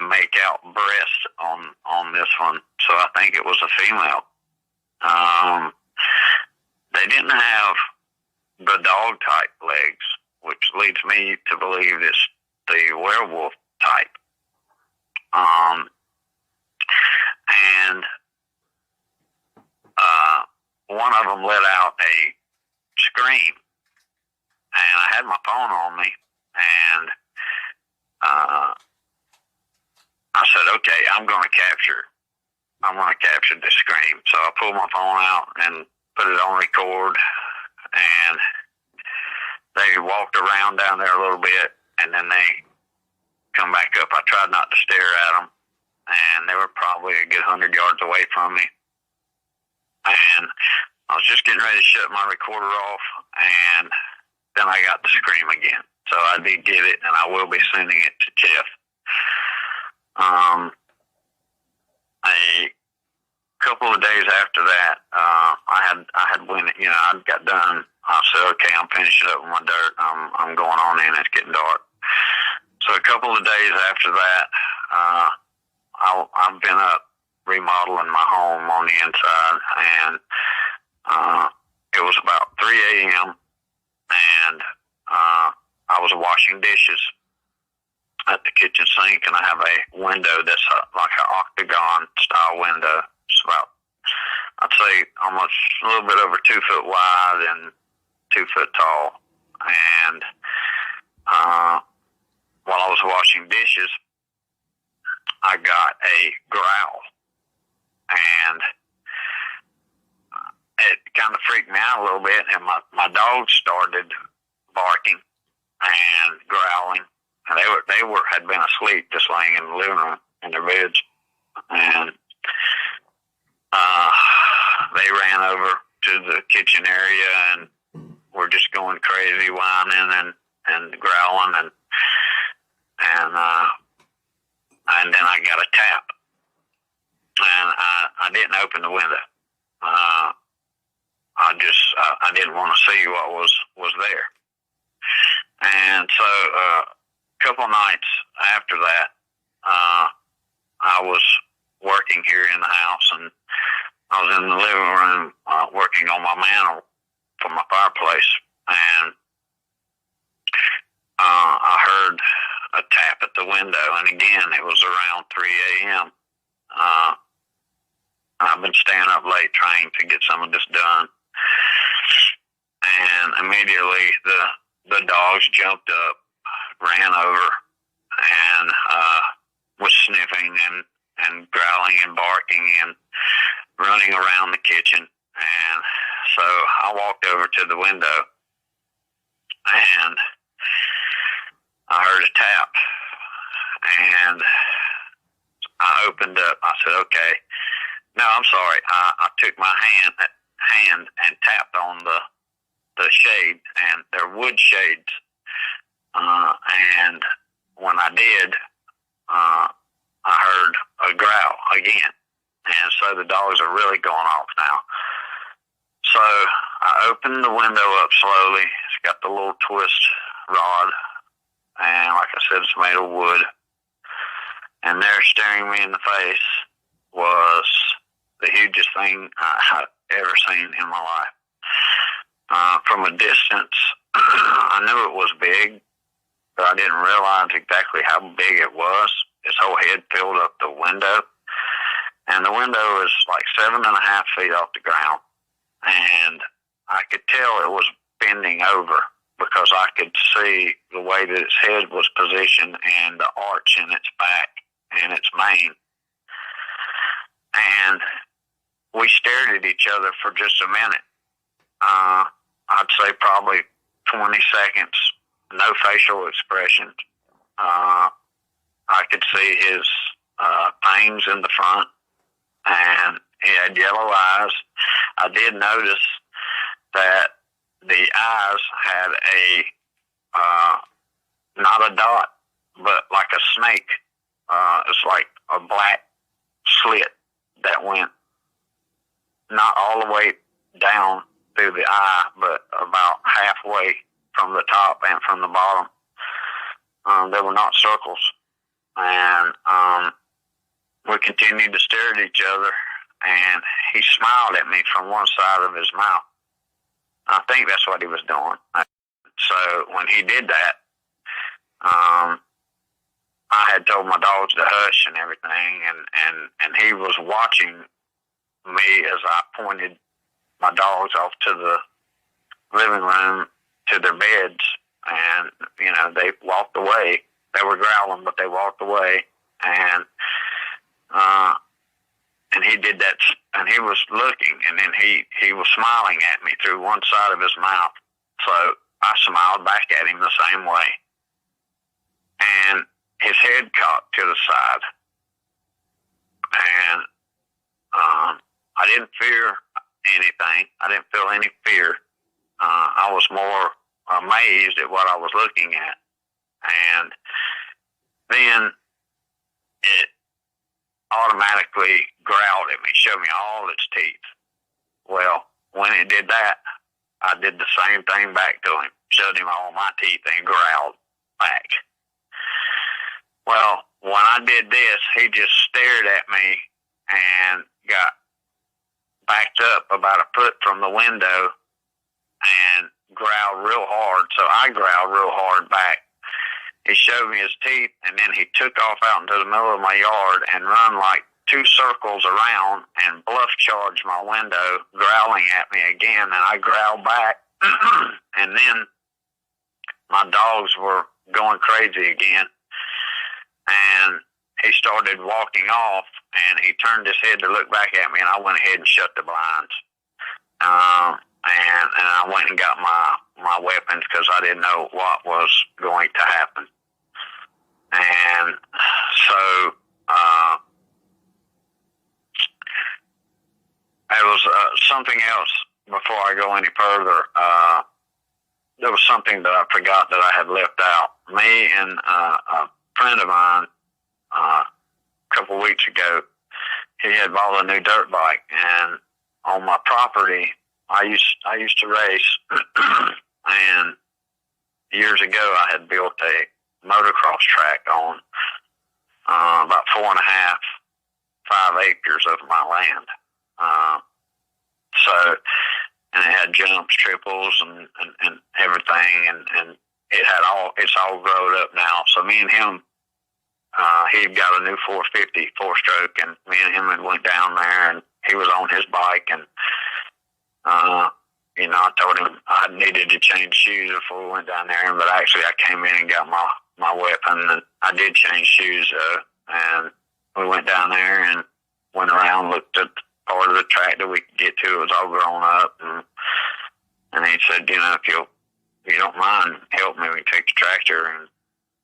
make out breast on this one, so I think it was a female. They didn't have the dog type legs, which leads me to believe it's the werewolf type. and one of them let out a scream, and I had my phone on me, and I said, okay, I'm going to capture this scream. So I pulled my phone out and put it on record, and they walked around down there a little bit, and then they come back up. I tried not to stare at them, and they were probably a good 100 yards away from me. And I was just getting ready to shut my recorder off, and then I got the scream again. So I did get it, and I will be sending it to Jeff. A couple of days after that, I had when I got done. I said, okay, I'm finishing up with my dirt. I'm going on in. It's getting dark. So a couple of days after that, I've been up remodeling my home on the inside, and it was about 3 a.m. and I was washing dishes at the kitchen sink, and I have a window that's like an octagon style window. It's about, I'd say, almost a little bit over 2 foot wide and 2 foot tall. And while I was washing dishes, I got a growl, and it kind of freaked me out a little bit, and my dogs started barking and growling, and they had been asleep, just laying in the living room in their beds, and they ran over to the kitchen area and were just going crazy, whining and growling, and then I got a tap, and I didn't open the window. I didn't want to see what was there. And so a couple of nights after that, I was working here in the house, and I was in the living room working on my mantle for my fireplace, and I heard a tap at the window, and again, it was around 3 a.m. I've been staying up late trying to get some of this done, and immediately the dogs jumped up, ran over, and was sniffing and growling and barking and running around the kitchen. And so I walked over to the window, and I heard a tap, and I opened up. I said, okay. No, I'm sorry. I took my hand and tapped on the shade, and they're wood shades. And when I did, I heard a growl again. And so the dogs are really going off now. So I opened the window up slowly. It's got the little twist rod, and like I said, it's made of wood. And there, staring me in the face, was the hugest thing I've ever seen in my life. From a distance, I knew it was big, but I didn't realize exactly how big it was. His whole head filled up the window, and the window is like 7.5 feet off the ground. And I could tell it was bending over because I could see the way that its head was positioned and the arch in its back and its mane. And we stared at each other for just a minute. I'd say probably 20 seconds, no facial expressions. I could see his fangs in the front, and he had yellow eyes. I did notice that the eyes had not a dot, but like a snake. It's like a black slit that went not all the way down through the eye, but about halfway from the top and from the bottom. They were not circles. And we continued to stare at each other, and he smiled at me from one side of his mouth. I think that's what he was doing. So when he did that, I had told my dogs to hush and everything, and he was watching me as I pointed my dogs off to the living room to their beds, and, you know, they walked away. They were growling, but they walked away, and he did that, and he was looking, and then he was smiling at me through one side of his mouth, so I smiled back at him the same way, and his head cocked to the side, and I didn't fear anything. I didn't feel any fear. I was more amazed at what I was looking at, and then it automatically growled at me, showed me all its teeth. Well, when it did that, I did the same thing back to him, showed him all my teeth, and growled back. Well, when I did this, he just stared at me and got backed up about a foot from the window and growled real hard, so I growled real hard back. He showed me his teeth, and then he took off out into the middle of my yard and run like 2 circles around and bluff charged my window, growling at me again, and I growled back. And then my dogs were going crazy again, and he started walking off, and he turned his head to look back at me, and I went ahead and shut the blinds. And I went and got my weapons because I didn't know what was going to happen. And so there was something else before I go any further. There was something that I forgot that I had left out. Me and a friend of mine a couple of weeks ago, he had bought a new dirt bike, and on my property, I used to race, and years ago I had built a motocross track on about 4.5, 5 acres of my land. And it had jumps, triples, and everything, and it's all grown up now. So me and him, he'd got a new 450 4-stroke, and me and him had went down there, and he was on his bike, and you know, I told him I needed to change shoes before we went down there, but actually I came in and got my weapon, and I did change shoes, and we went down there and went around, looked at part of the track that we could get to. It was all grown up, and he said, you know, if you don't mind, help me, we can take the tractor. And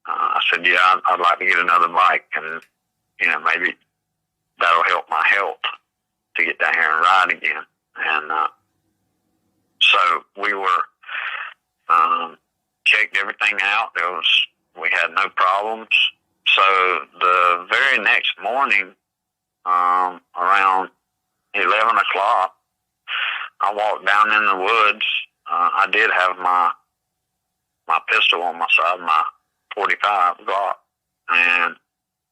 I said, yeah, I'd like to get another bike, and, you know, maybe that'll help my health to get down here and ride again. And so we were checked everything out. We had no problems. So the very next morning, around 11 o'clock, I walked down in the woods. I did have my pistol on my side, my 45 Glock, and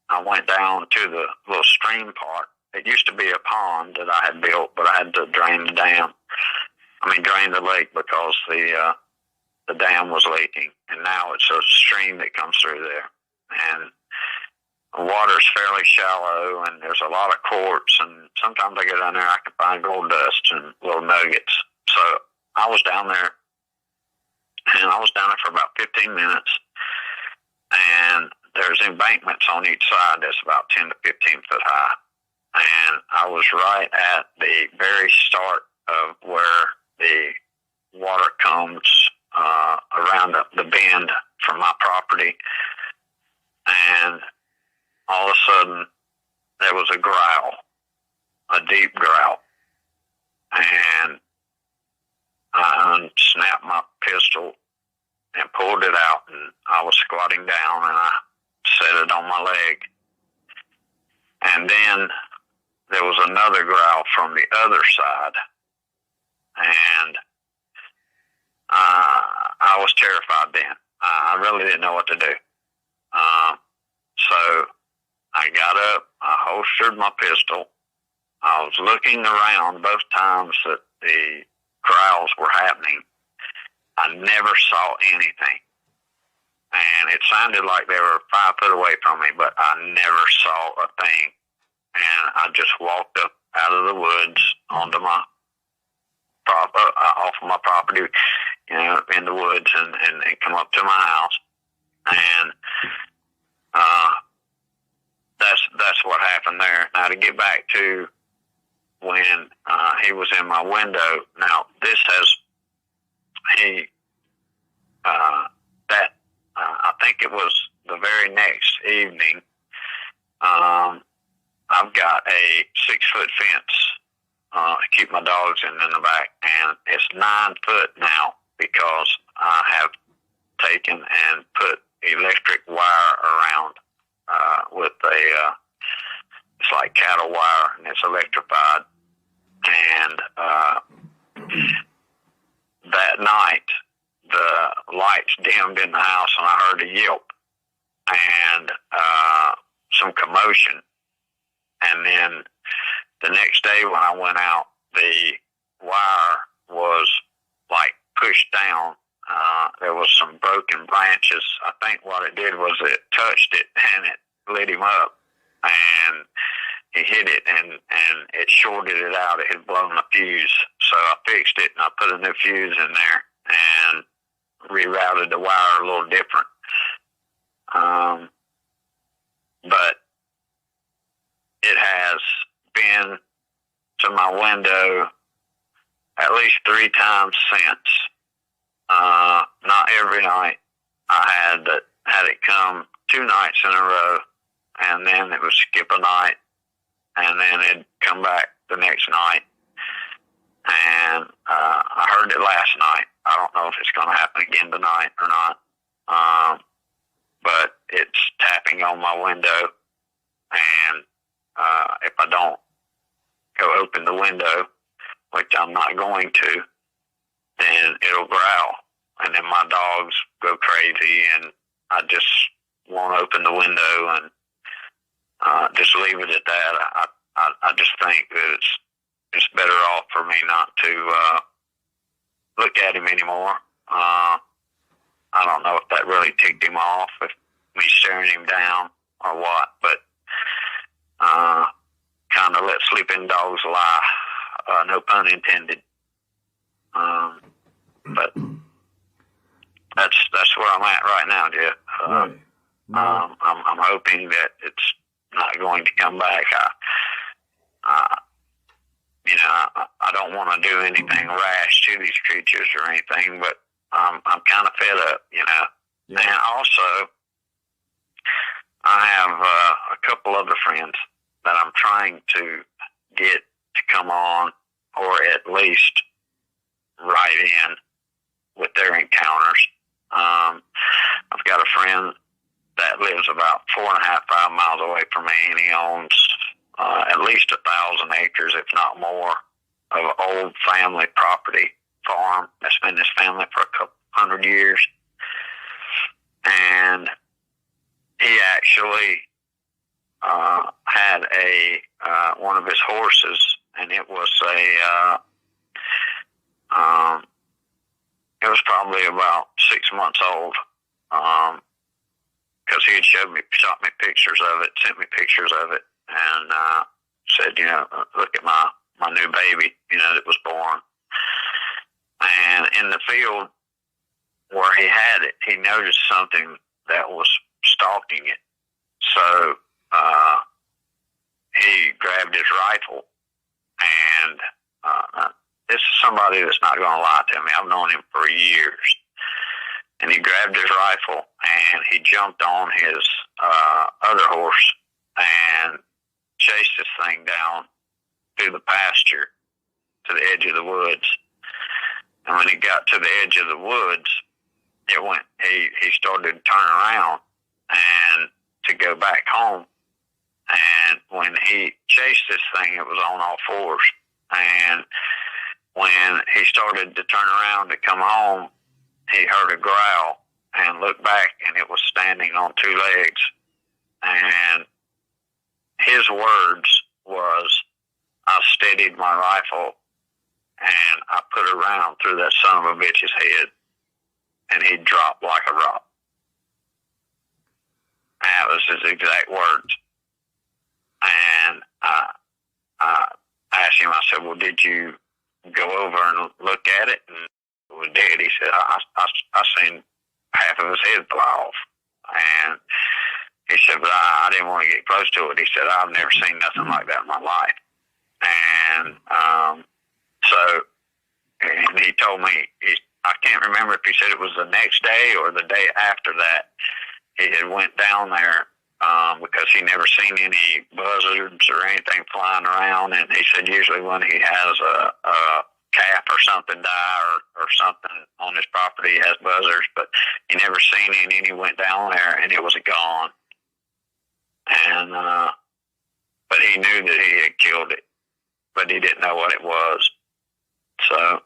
I went down to the little stream part. It used to be a pond that I had built, but I had to drain the lake because the dam was leaking, and now it's a stream that comes through there. And the water's fairly shallow, and there's a lot of quartz, and sometimes I go down there, I can find gold dust and little nuggets. So I was down there, and I was down there for about 15 minutes, and there's embankments on each side that's about 10 to 15 foot high. And I was right at the very start of where the water comes around the bend from my property. And all of a sudden, there was a growl, a deep growl. And I unsnapped my pistol and pulled it out, and I was squatting down, and I set it on my leg. And then there was another growl from the other side, and I was terrified then. I really didn't know what to do. So I got up, I holstered my pistol. I was looking around both times that the growls were happening. I never saw anything. and it sounded like they were 5 foot away from me, but I never saw a thing. And I just walked up out of the woods onto my off of my property, you know, in the woods, and come up to my house. And that's what happened there. Now, to get back to when he was in my window, now this has I think it was the very next evening. I've got a 6-foot fence to keep my dogs in the back, and it's 9 foot now because I have taken and put electric wire around with it's like cattle wire, and it's electrified. And that night, the lights dimmed in the house, and I heard a yelp and some commotion. And then the next day when I went out, the wire was like pushed down. There was some broken branches. I think what it did was it touched it and it lit him up, and he hit it and it shorted it out. It had blown a fuse. So I fixed it and I put a new fuse in there and rerouted the wire a little different. But it has been to my window at least 3 times since. Not every night. I had it come 2 nights in a row, and then it would skip a night, and then it'd come back the next night. And I heard it last night. I don't know if it's going to happen again tonight or not. But it's tapping on my window, and if I don't go open the window, which I'm not going to, then it'll growl, and then my dogs go crazy, and I just won't open the window and just leave it at that. I just think that it's better off for me not to look at him anymore. I don't know if that really ticked him off, if me staring him down or what, but kind of let sleeping dogs lie, no pun intended. But that's where I'm at right now, Jeff. Right. No. I'm hoping that it's not going to come back. I don't want to do anything rash to these creatures or anything, but I'm kind of fed up, you know. Yeah. And also, I have a couple other friends that I'm trying to get to come on, or at least write in with their encounters. I've got a friend that lives about 4.5, 5 miles away from me, and he owns at least 1,000 acres, if not more, of old family property farm that's been his family for a couple 100 years. And he actually had one of his horses, and it was it was probably about 6 months old, because he had shot me pictures of it, sent me pictures of it, and said, you know, look at my new baby, you know, that was born. And in the field where he had it, he noticed something that was stalking it. So he grabbed his rifle, and this is somebody that's not going to lie to me. I've known him for years. And he grabbed his rifle, and he jumped on his other horse and chased this thing down through the pasture to the edge of the woods. And when he got to the edge of the woods, he started to turn around and to go back home. And when he chased this thing, it was on all fours. And when he started to turn around to come home, he heard a growl and looked back, and it was standing on 2 legs. And his words was, I steadied my rifle and I put a round through that son of a bitch's head, and he dropped like a rock. his exact words. And I asked him, I said, well, did you go over and look at it? And we did. He said, I seen half of his head fly off. And he said, but I didn't want to get close to it. He said, I've never seen nothing like that in my life. And and he told me, I can't remember if he said it was the next day or the day after that, he had went down there because he never seen any buzzards or anything flying around. And he said usually when he has a calf or something die or something on his property, he has buzzards, but he never seen any, and he went down there and it was gone. And but he knew that he had killed it, but he didn't know what it was. So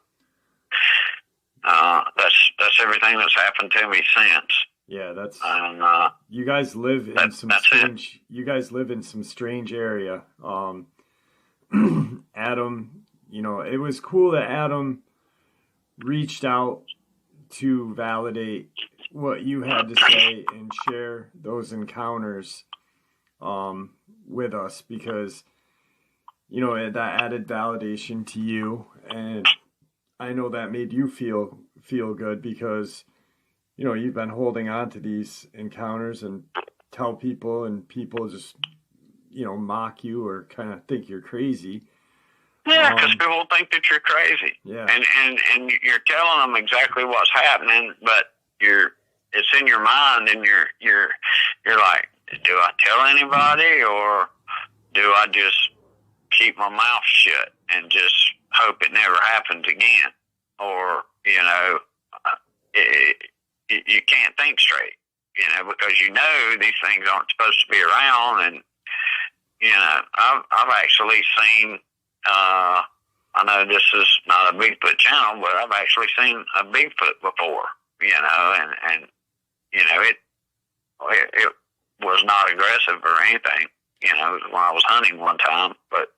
that's everything that's happened to me since. Yeah, that's. And you guys live in some strange. You guys live in some strange area. Adam, it was cool that Adam reached out to validate what you had to say and share those encounters with us, because that added validation to you, and I know that made you feel good, because you've been holding on to these encounters and tell people, and people just mock you or kind of think you're crazy. Yeah, because people think that you're crazy. Yeah, and you're telling them exactly what's happening, but it's in your mind, and you're like, do I tell anybody, or do I just keep my mouth shut and just hope it never happens again? Or you can't think straight, because these things aren't supposed to be around. And I've actually seen. I know this is not a Bigfoot channel, but I've actually seen a Bigfoot before. And it was not aggressive or anything. It was when I was hunting one time, but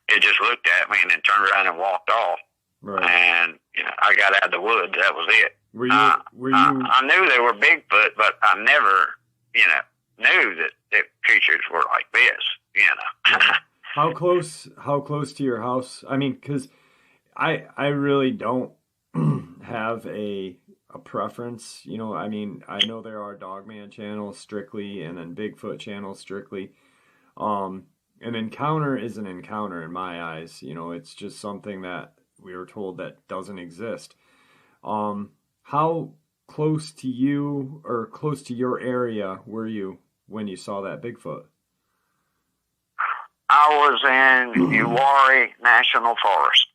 it just looked at me and then turned around and walked off. Right. And I got out of the woods. That was it. Were you? I knew they were Bigfoot, but I never, knew that creatures were like this. Yeah. How close to your house? I mean, because I really don't have a preference. I mean, I know there are Dogman channels strictly, and then Bigfoot channels strictly. An encounter is an encounter in my eyes. It's just something that we were told that doesn't exist. How close to you or close to your area were you when you saw that Bigfoot? I was in Uwharrie National Forest.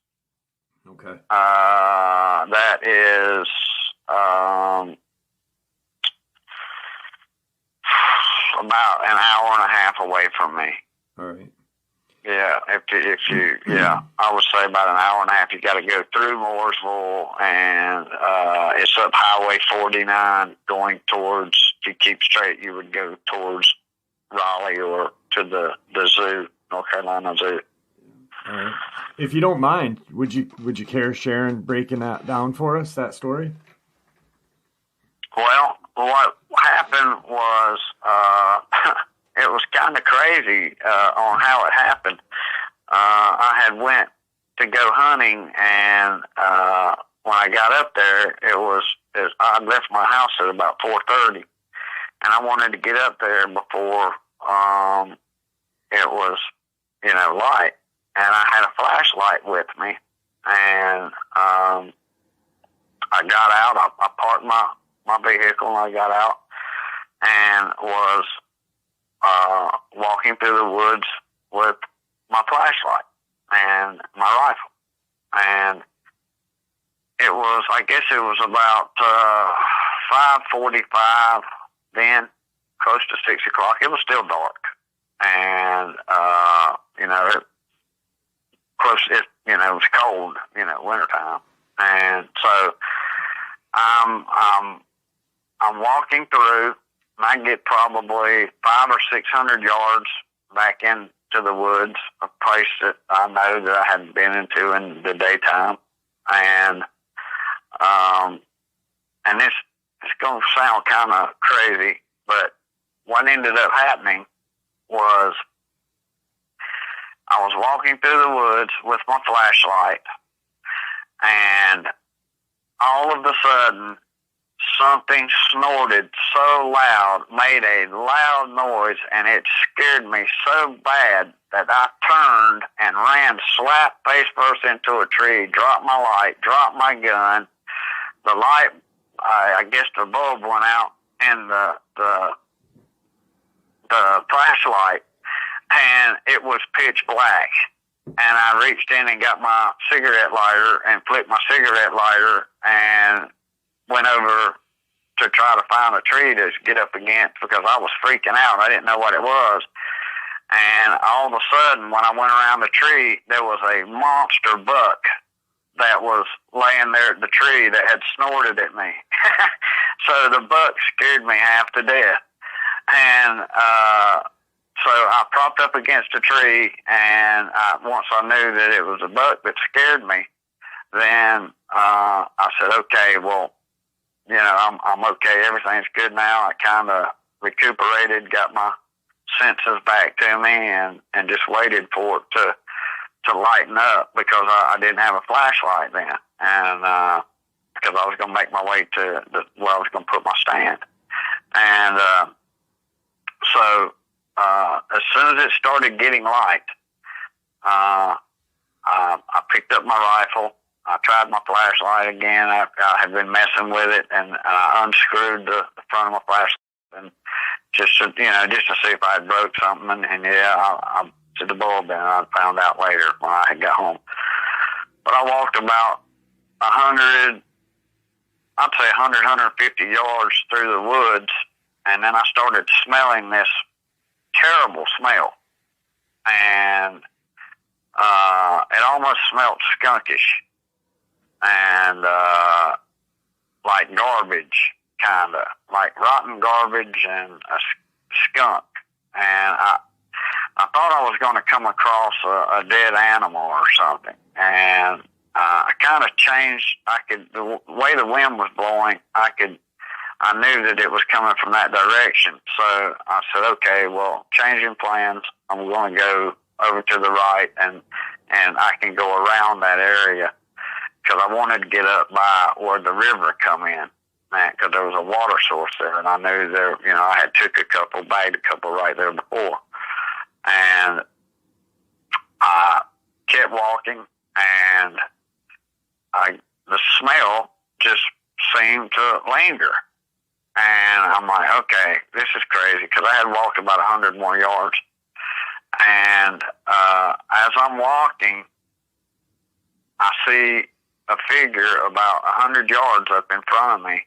Okay. That is about an hour and a half away from me. All right. Yeah, if you I would say about an hour and a half. You got to go through Mooresville, and it's up Highway 49 going towards. If you keep straight, you would go towards Raleigh or to the zoo, North Carolina Zoo. All right. If you don't mind, would you care sharing breaking that down for us, that story? Well, what happened was it was kind of crazy on how it happened. I had went to go hunting, and when I got up there, I left my house at about 4:30, and I wanted to get up there before it was light. And I had a flashlight with me, and I got out. I parked my vehicle, and I got out and was walking through the woods with my flashlight and my rifle. And I guess it was about 5:45 then, close to 6 o'clock. It was still dark. And, it was cold, wintertime. And so I'm walking through, and I get probably 500 or 600 yards back into the woods, a place that I know that I hadn't been into in the daytime. And it's going to sound kind of crazy, but what ended up happening was I was walking through the woods with my flashlight, and all of a sudden, something snorted so loud, made a loud noise, and it scared me so bad that I turned and ran slap face first into a tree, dropped my light, dropped my gun. The light, I guess the bulb went out in the flashlight, and it was pitch black. And I reached in and got my cigarette lighter and flipped my cigarette lighter and went over to try to find a tree to get up against because I was freaking out. I didn't know what it was. And all of a sudden, when I went around the tree, there was a monster buck that was laying there at the tree that had snorted at me. So the buck scared me half to death. And so I propped up against a tree, and once I knew that it was a buck that scared me, then I said, okay, well, you know, I'm okay. Everything's good now. I kind of recuperated, got my senses back to me, and just waited for it to lighten up because I didn't have a flashlight then, and because I was going to make my way to where I was going to put my stand. And so as soon as it started getting light, I picked up my rifle. I tried my flashlight again. I had been messing with it, and I unscrewed the front of my flashlight, and just to see if I had broke something. And yeah, I to the bulb, and I found out later when I had got home. But I walked about 100, I'd say 150 yards through the woods, and then I started smelling this terrible smell, and it almost smelled skunkish, and like garbage, kind of like rotten garbage and a skunk. And I thought I was going to come across a dead animal or something, and I kind of changed. The way the wind was blowing, I knew that it was coming from that direction. So I said, okay, well, changing plans. I'm going to go over to the right, and I can go around that area because I wanted to get up by where the river come in, because there was a water source there, and I knew there, I had bagged a couple right there before. And I kept walking, and the smell just seemed to linger. And I'm like, okay, this is crazy, because I had walked about 100 more yards. And as I'm walking, I see a figure about 100 yards up in front of me,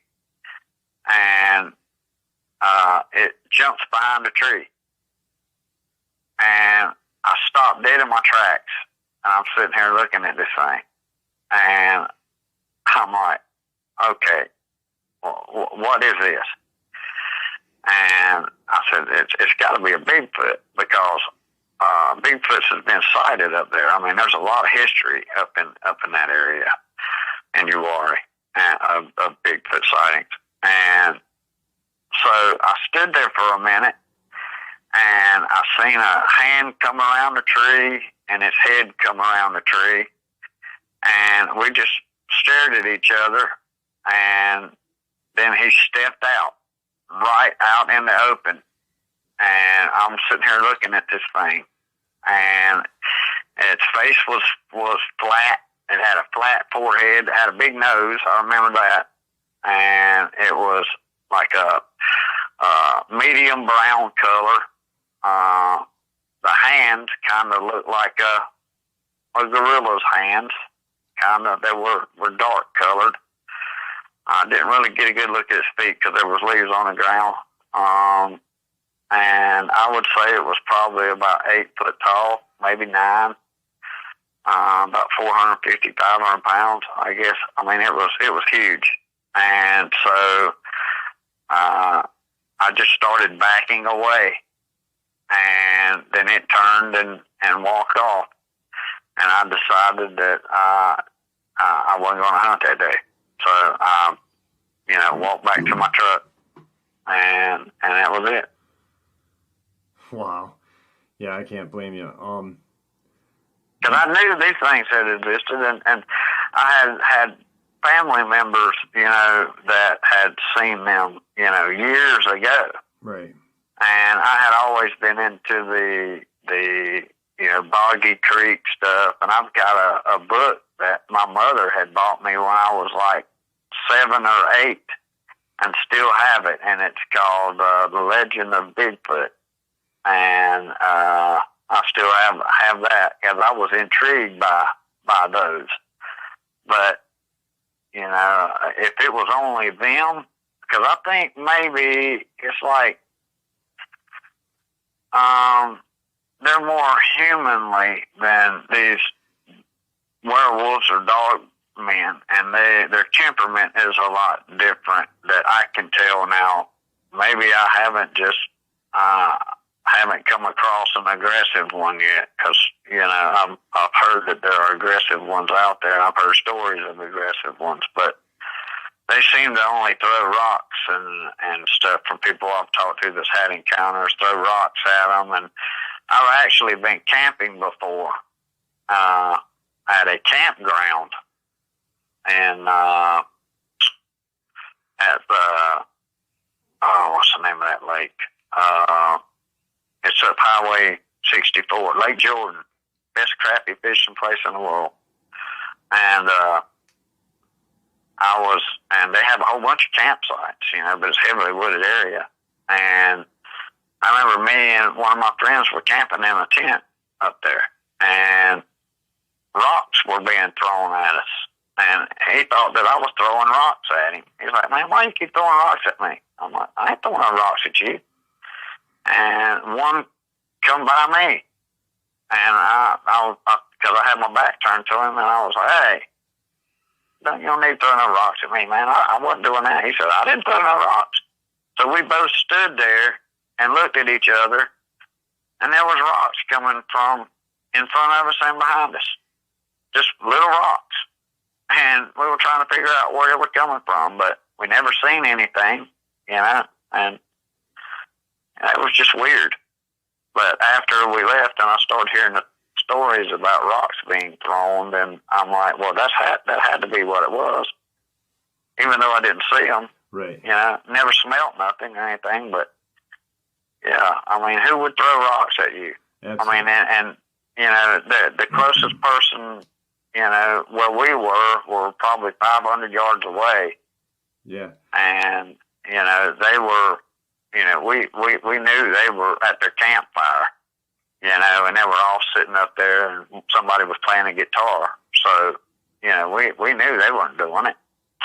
and it jumps behind a tree. And I stopped dead in my tracks, and I'm sitting here looking at this thing. And I'm like, okay, what is this? And I said, it's got to be a Bigfoot, because Bigfoots has been sighted up there. I mean, there's a lot of history up in that area in Uwharrie of Bigfoot sightings. And so I stood there for a minute, and I seen a hand come around the tree and its head come around the tree, and we just stared at each other. And then he stepped out, right out in the open, and I'm sitting here looking at this thing, and its face was flat. It had a flat forehead. It had a big nose. I remember that. And it was like a medium brown color. The hands kind of looked like a gorilla's hands. Kind of, they were dark colored. I didn't really get a good look at his feet because there was leaves on the ground. And I would say it was probably about 8 foot tall, maybe 9. About 450, 500 pounds, I guess. I mean, it was huge. And so I just started backing away, and then it turned and walked off. And I decided that I wasn't going to hunt that day. So I, walked back to my truck, and that was it. Wow. Yeah, I can't blame you. Because I knew these things had existed, and I had family members, that had seen them, years ago. Right. And I had always been into the boggy creek stuff, and I've got a book that my mother had bought me when I was like 7 or 8, and still have it, and it's called The Legend of Bigfoot. And I still have that because I was intrigued by those. But if it was only them, because I think maybe it's like they're more humanly than these werewolves or dog men, and their temperament is a lot different that I can tell now. Maybe I haven't come across an aggressive one yet, because I've heard that there are aggressive ones out there, and I've heard stories of aggressive ones, but they seem to only throw rocks and stuff from people I've talked to that's had encounters, throw rocks at them. And I've actually been camping before at a campground, and at the what's the name of that lake? It's up Highway 64, Lake Jordan, best crappie fishing place in the world. And and they have a whole bunch of campsites, but it's a heavily wooded area. And I remember me and one of my friends were camping in a tent up there, and rocks were being thrown at us. And he thought that I was throwing rocks at him. He's like, "Man, why you keep throwing rocks at me?" I'm like, "I ain't throwing no rocks at you." And one come by me, and because I had my back turned to him, and I was like, "Hey, you don't need to throw no rocks at me, man. I wasn't doing that." He said, "I didn't throw no rocks." So we both stood there and looked at each other, and there was rocks coming from in front of us and behind us, just little rocks. And we were trying to figure out where they were coming from, but we never seen anything, and it was just weird. But after we left and I started hearing the stories about rocks being thrown, then I'm like, well, that had to be what it was, even though I didn't see them. Right. Never smelt nothing or anything, but yeah, I mean, who would throw rocks at you? Absolutely. I mean, and the closest person, where we were probably 500 yards away. Yeah. And, they were, we knew they were at their campfire, and they were all sitting up there, and somebody was playing a guitar. So, we knew they weren't doing it.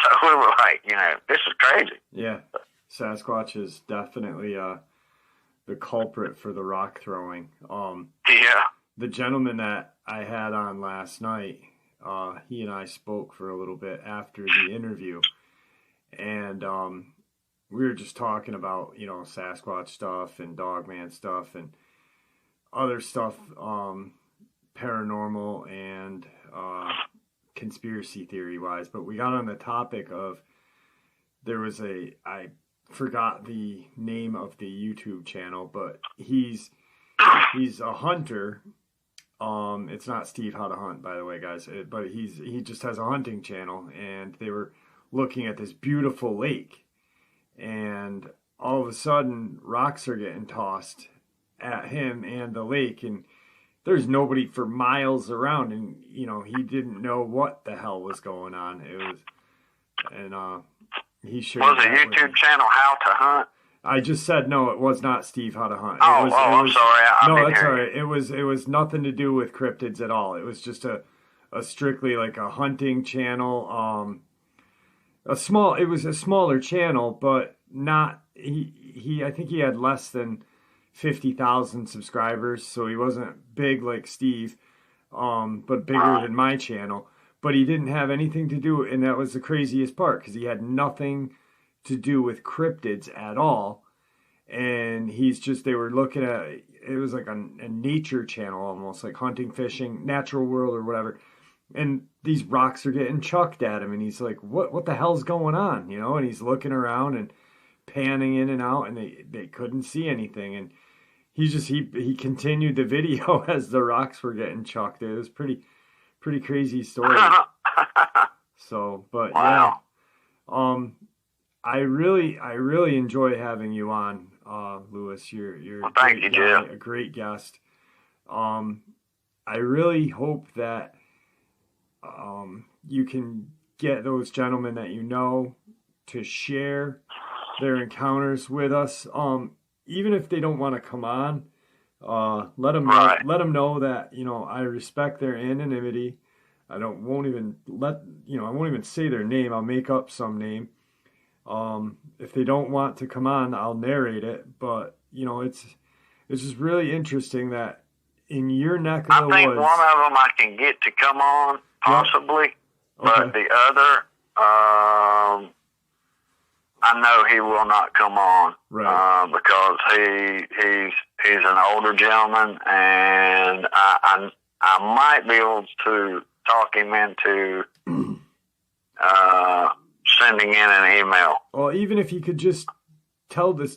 So we were like, this is crazy. Yeah. Sasquatch is definitely the culprit for the rock throwing. Yeah. The gentleman that I had on last night, he and I spoke for a little bit after the interview, and we were just talking about, Sasquatch stuff and Dogman stuff and other stuff, paranormal and conspiracy theory wise. But we got on the topic of, I forgot the name of the YouTube channel, but he's a hunter. It's not Steve How to Hunt, by the way, guys, but he just has a hunting channel, and they were looking at this beautiful lake, and all of a sudden rocks are getting tossed at him and the lake, and there's nobody for miles around, and he didn't know what the hell was going on. It was, and he shared. Was the YouTube channel How to Hunt? I just said no. It was not Steve How to Hunt. I'm sorry. No, that's all right. It was nothing to do with cryptids at all. It was just a strictly like a hunting channel. It was a smaller channel, but not he. I think he had less than 50,000 subscribers, so he wasn't big like Steve, but bigger than my channel. But he didn't have anything to do, and that was the craziest part, because he had nothing to do with cryptids at all. And they were looking at, it was like a nature channel, almost like hunting, fishing, natural world or whatever. And these rocks are getting chucked at him, and he's like, what the hell's going on? And he's looking around and panning in and out, and they couldn't see anything. And he continued the video as the rocks were getting chucked. It was pretty crazy story. So, but wow. yeah, I really enjoy having you on, Lewis. You're Well, thank you, Jeff. a great guest. I really hope that you can get those gentlemen that you know to share their encounters with us. Even if they don't want to come on, let them know that, you know, I respect their anonymity. I won't even say their name. I'll make up some name. If they don't want to come on, I'll narrate it. But, you know, it's just really interesting that in your neck of the woods. I think one of them I can get to come on, possibly. Yep. Okay. But the other, I know he will not come on, right? Because he's an older gentleman, and I might be able to talk him into sending in an email. Well, even if he could just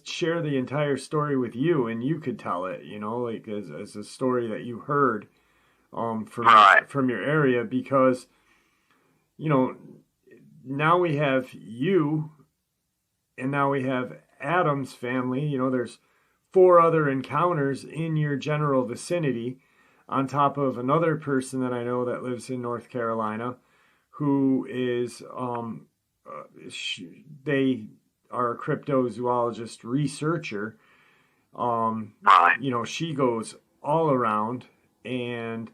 share the entire story with you, and you could tell it, you know, like as a story that you heard from your area, because, you know, now we have you. And now we have Adam's family. You know, there's 4 other encounters in your general vicinity, on top of another person that I know that lives in North Carolina, who is, they are a cryptozoologist researcher. You know, she goes all around and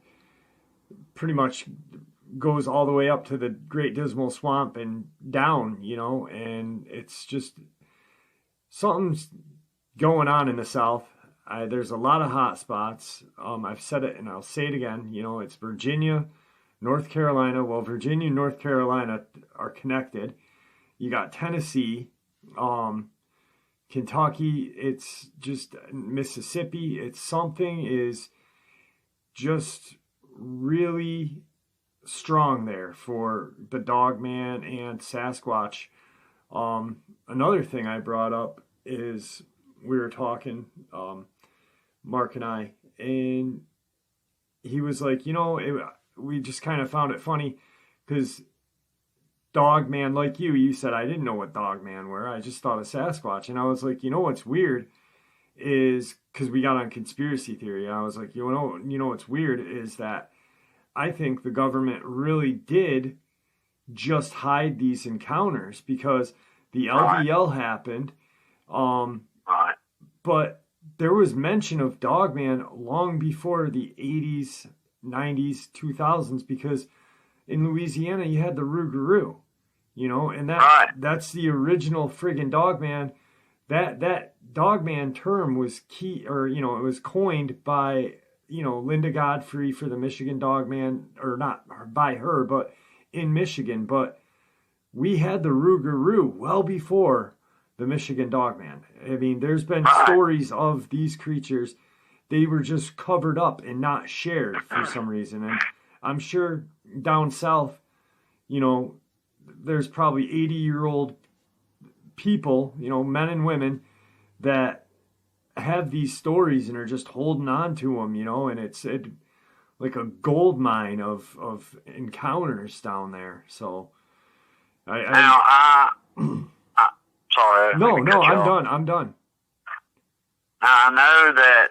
pretty much goes all the way up to the Great Dismal Swamp and down, you know, and it's just something's going on in the South. There's a lot of hot spots. I've said it and I'll say it again. You know, it's Virginia, North Carolina. Well, Virginia and North Carolina are connected. You got Tennessee, Kentucky. It's just Mississippi. It's something is just really strong there for the Dogman and Sasquatch. Another thing I brought up is we were talking, Mark and I, and he was like, you know, we just kind of found it funny because Dogman, like you said, I didn't know what Dogman were. I just thought of Sasquatch. And I was like, you know what's weird is, because we got on conspiracy theory, I was like, you know what's weird is that I think the government really did just hide these encounters because the LDL happened. But there was mention of Dogman long before the 80s, 90s, 2000s, because in Louisiana you had the Rougarou, you know, and that's the original friggin' Dogman. That Dogman term was key, or, you know, it was coined by, you know, Linda Godfrey for the Michigan Dogman, or not by her, but in Michigan. But we had the Rougarou well before the Michigan Dogman. I mean, there's been stories of these creatures. They were just covered up and not shared for some reason. And I'm sure down south, you know, there's probably 80-year-old people, you know, men and women, that have these stories and are just holding on to them, you know, and it's like a gold mine of encounters down there. So sorry. No, I'm done. I know that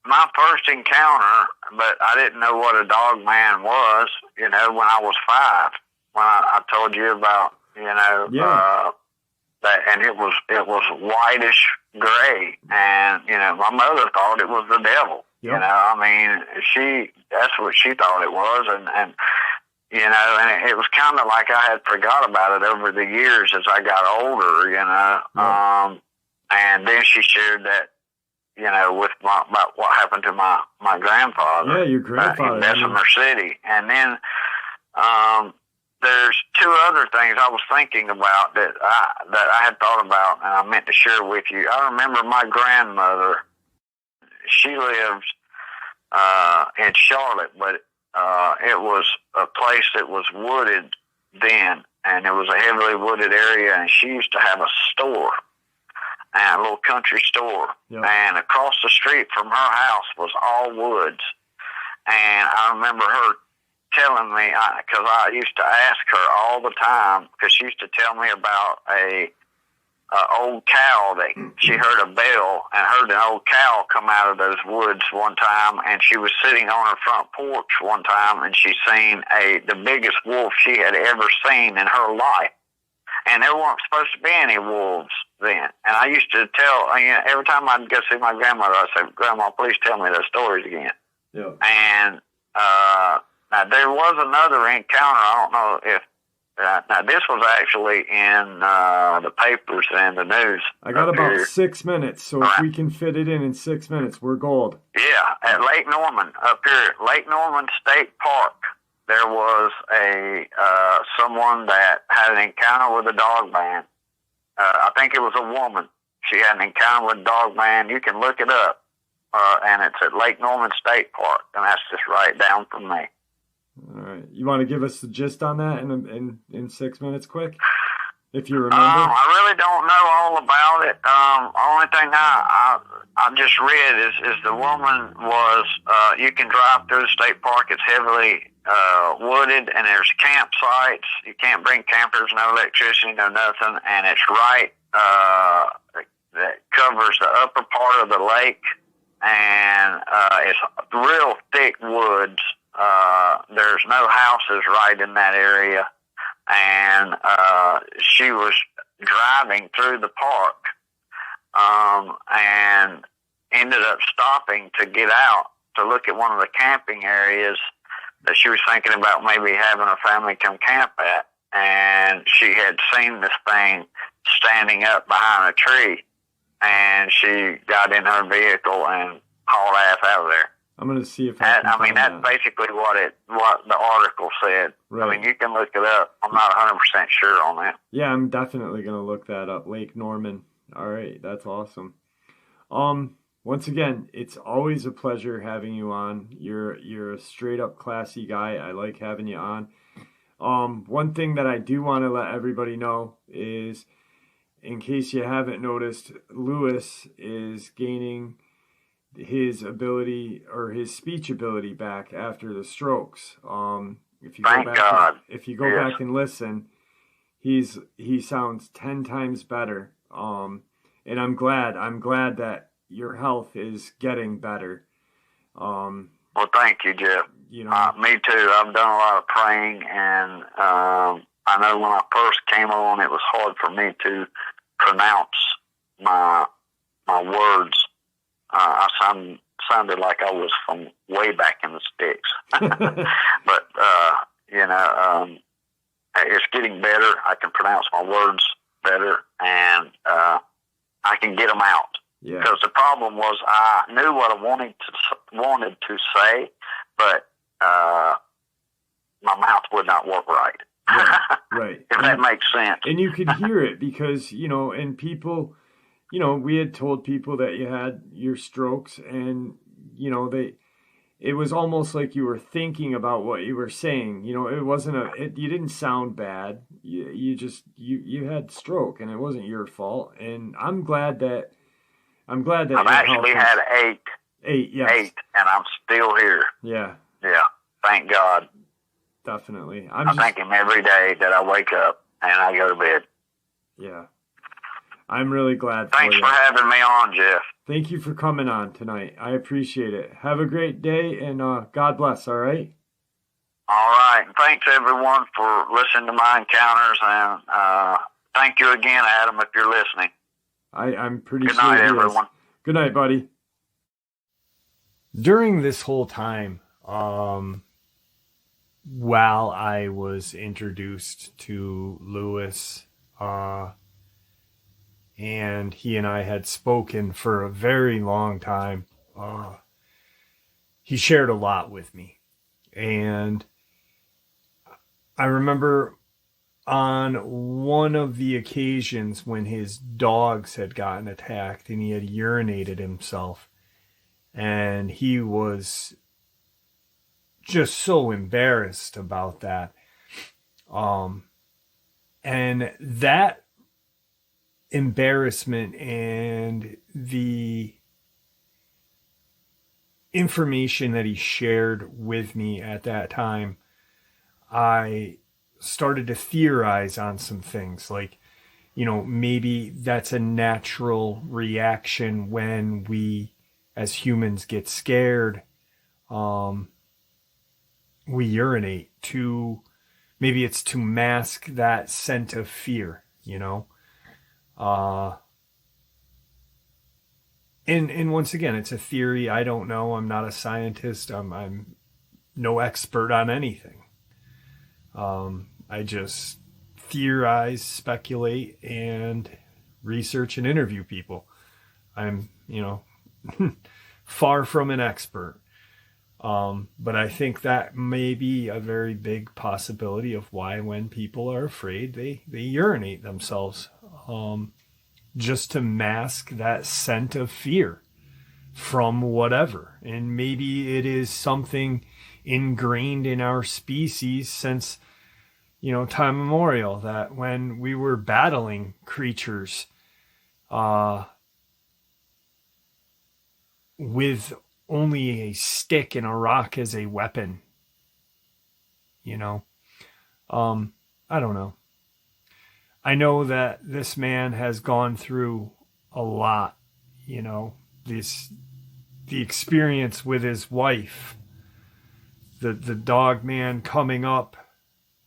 my first encounter, but I didn't know what a Dogman was, you know, when I was 5, when I told you about, you know, that, and it was whitish gray, and, you know, my mother thought it was the devil. Yep. You know, I mean, that's what she thought it was, and you know, and it was kind of like I had forgot about it over the years as I got older, you know. Yep. And then she shared that, you know, with about what happened to my grandfather. Yeah, your grandfather. In Bessemer City. And then there's 2 other things I was thinking about that I had thought about and I meant to share with you. I remember my grandmother, she lived in Charlotte, but it was a place that was wooded then, and it was a heavily wooded area, and she used to have a store. and a little country store. Yep. And across the street from her house was all woods. And I remember her telling me, because I used to ask her all the time, because she used to tell me about a old cow that she heard a bell and heard an old cow come out of those woods one time, and she was sitting on her front porch one time, and she seen the biggest wolf she had ever seen in her life. And there weren't supposed to be any wolves then. And I used to tell, every time I'd go see my grandmother, I'd say, Grandma, please tell me those stories again. Yeah. And now there was another encounter. I don't know if, now this was actually in the papers and the news. I got about here. 6 minutes, so if we can fit it in 6 minutes, we're gold. Yeah, at Lake Norman, up here at Lake Norman State Park, there was someone that had an encounter with a Dogman. I think it was a woman. She had an encounter with a Dogman. You can look it up, and it's at Lake Norman State Park, and that's just right down from me. All right. You want to give us the gist on that in 6 minutes, quick? If you remember. I really don't know all about it. Only thing I just read is the woman was, you can drive through the state park. It's heavily wooded, and there's campsites. You can't bring campers, no electricity, no nothing, and it's right, that covers the upper part of the lake, and it's real thick woods. There's no houses right in that area. And she was driving through the park and ended up stopping to get out to look at one of the camping areas that she was thinking about maybe having her family come camp at. And she had seen this thing standing up behind a tree, and she got in her vehicle and hauled ass out of there. I'm going to see if that's basically what the article said. Right. I mean, you can look it up. I'm not 100% sure on that. Yeah, I'm definitely going to look that up. Lake Norman. All right, that's awesome. Once again, it's always a pleasure having you on. You're a straight up classy guy. I like having you on. One thing that I do want to let everybody know is, in case you haven't noticed, Lewis is gaining his ability or his speech ability back after the strokes. If you Thank God. If you go back and listen, he sounds 10 times better. And I'm glad that your health is getting better. Well, thank you, Jeff. You know, me too. I've done a lot of praying, and I know when I first came on, it was hard for me to pronounce my words. I sounded like I was from way back in the sticks. But, it's getting better. I can pronounce my words better, and I can get them out. Yeah. Because the problem was I knew what I wanted to say, but my mouth would not work right. Right. If that makes sense. And you could hear it because, and people... we had told people that you had your strokes, and, it was almost like you were thinking about what you were saying. It wasn't you didn't sound bad. You had stroke, and it wasn't your fault. And I'm glad that I've actually had 8. 8, yes. 8, and I'm still here. Yeah. Yeah. Thank God. Definitely. I thank him every day that I wake up and I go to bed. Yeah. I'm really glad Thanks for having me on, Jeff. Thank you for coming on tonight. I appreciate it. Have a great day, and God bless, all right? All right. And thanks, everyone, for listening to my encounters, and thank you again, Adam, if you're listening. I'm pretty Good sure night, he everyone. is. Good night, buddy. During this whole time, while I was introduced to Lewis, and he and I had spoken for a very long time, he shared a lot with me. And I remember on one of the occasions when his dogs had gotten attacked and he had urinated himself, and he was just so embarrassed about that. And that embarrassment and the information that he shared with me at that time, I started to theorize on some things. Like, maybe that's a natural reaction when we as humans get scared. We urinate maybe it's to mask that scent of fear, and once again, it's a theory. I don't know. I'm not a scientist. I'm no expert on anything. I just theorize, speculate, and research and interview people. I'm, far from an expert. But I think that may be a very big possibility of why when people are afraid, they urinate themselves, just to mask that scent of fear from whatever. And maybe it is something ingrained in our species since, time immemorial, that when we were battling creatures, with only a stick and a rock as a weapon, I don't know. I know that this man has gone through a lot, the experience with his wife, the Dogman coming up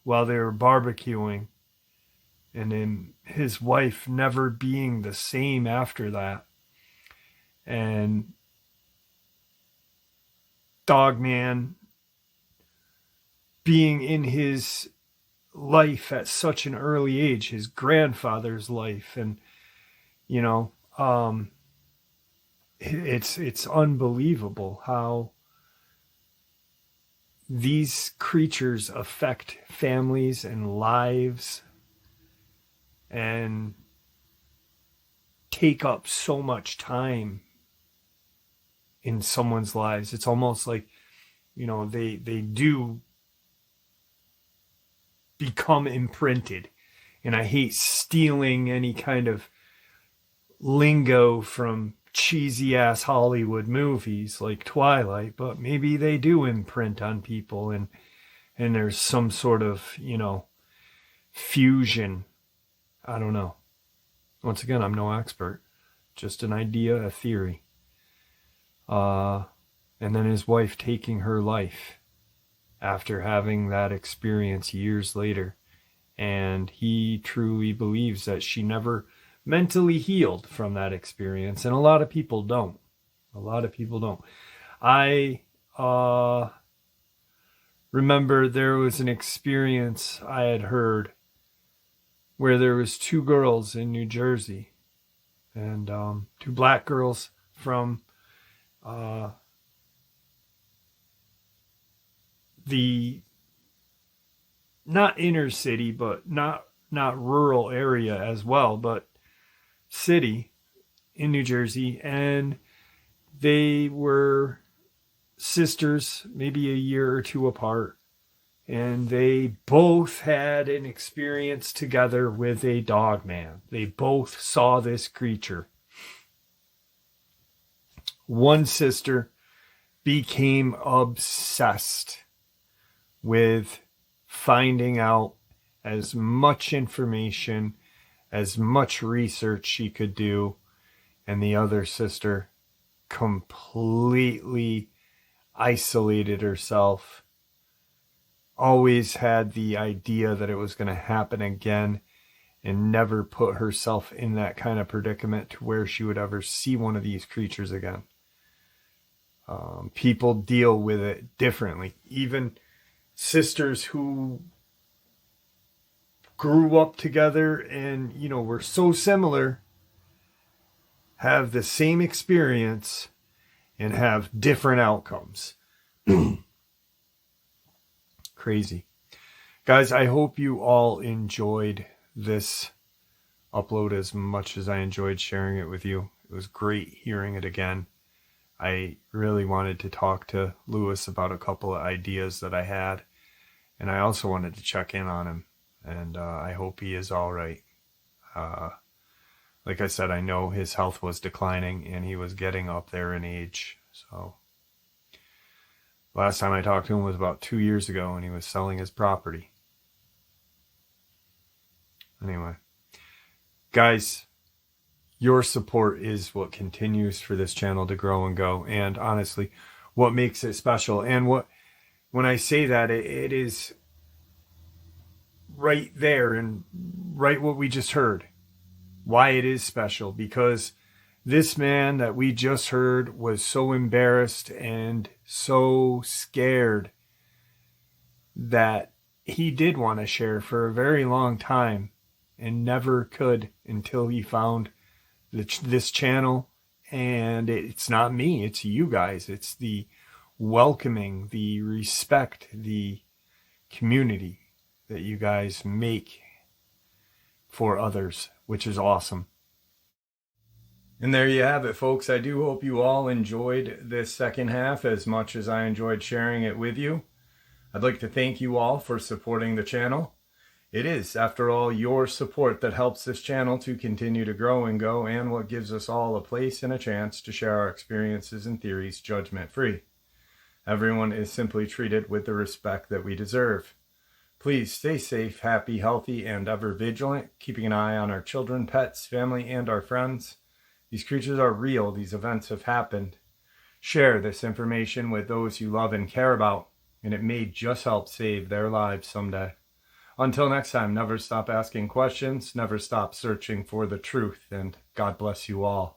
while they were barbecuing, and then his wife never being the same after that. And Dogman being in his life at such an early age, his grandfather's life, and it's unbelievable how these creatures affect families and lives and take up so much time in someone's lives. It's almost like, they do become imprinted. And I hate stealing any kind of lingo from cheesy ass Hollywood movies like Twilight, but maybe they do imprint on people, and there's some sort of, fusion. I don't know. Once again, I'm no expert. Just an idea, a theory. And then his wife taking her life after having that experience years later. And he truly believes that she never mentally healed from that experience. And a lot of people don't. I remember there was an experience I had heard where there was two girls in New Jersey, and two black girls from the not inner city, but not rural area as well, but city in New Jersey, and they were sisters, maybe a year or two apart, and they both had an experience together with a Dogman. They both saw this creature. One sister became obsessed with finding out as much information, as much research she could do, and the other sister completely isolated herself, always had the idea that it was going to happen again, and never put herself in that kind of predicament to where she would ever see one of these creatures again. People deal with it differently. Even sisters who grew up together and, were so similar have the same experience and have different outcomes. Crazy. Guys, I hope you all enjoyed this upload as much as I enjoyed sharing it with you. It was great hearing it again. I really wanted to talk to Lewis about a couple of ideas that I had, and I also wanted to check in on him, and I hope he is all right. like I said, I know his health was declining and he was getting up there in age. So last time I talked to him was about 2 years ago, and he was selling his property. Anyway, guys, your support is what continues for this channel to grow and go, and honestly, what makes it special. And when I say that, it is right there and right what we just heard. Why it is special, because this man that we just heard was so embarrassed and so scared that he did want to share for a very long time and never could until he found this channel. And it's not me, it's you guys. It's the welcoming, the respect, the community that you guys make for others, which is awesome. And there you have it, folks. I do hope you all enjoyed this second half as much as I enjoyed sharing it with you. I'd like to thank you all for supporting the channel. It is, after all, your support that helps this channel to continue to grow and go, and what gives us all a place and a chance to share our experiences and theories judgment-free. Everyone is simply treated with the respect that we deserve. Please stay safe, happy, healthy, and ever vigilant, keeping an eye on our children, pets, family, and our friends. These creatures are real. These events have happened. Share this information with those you love and care about, and it may just help save their lives someday. Until next time, never stop asking questions, never stop searching for the truth, and God bless you all.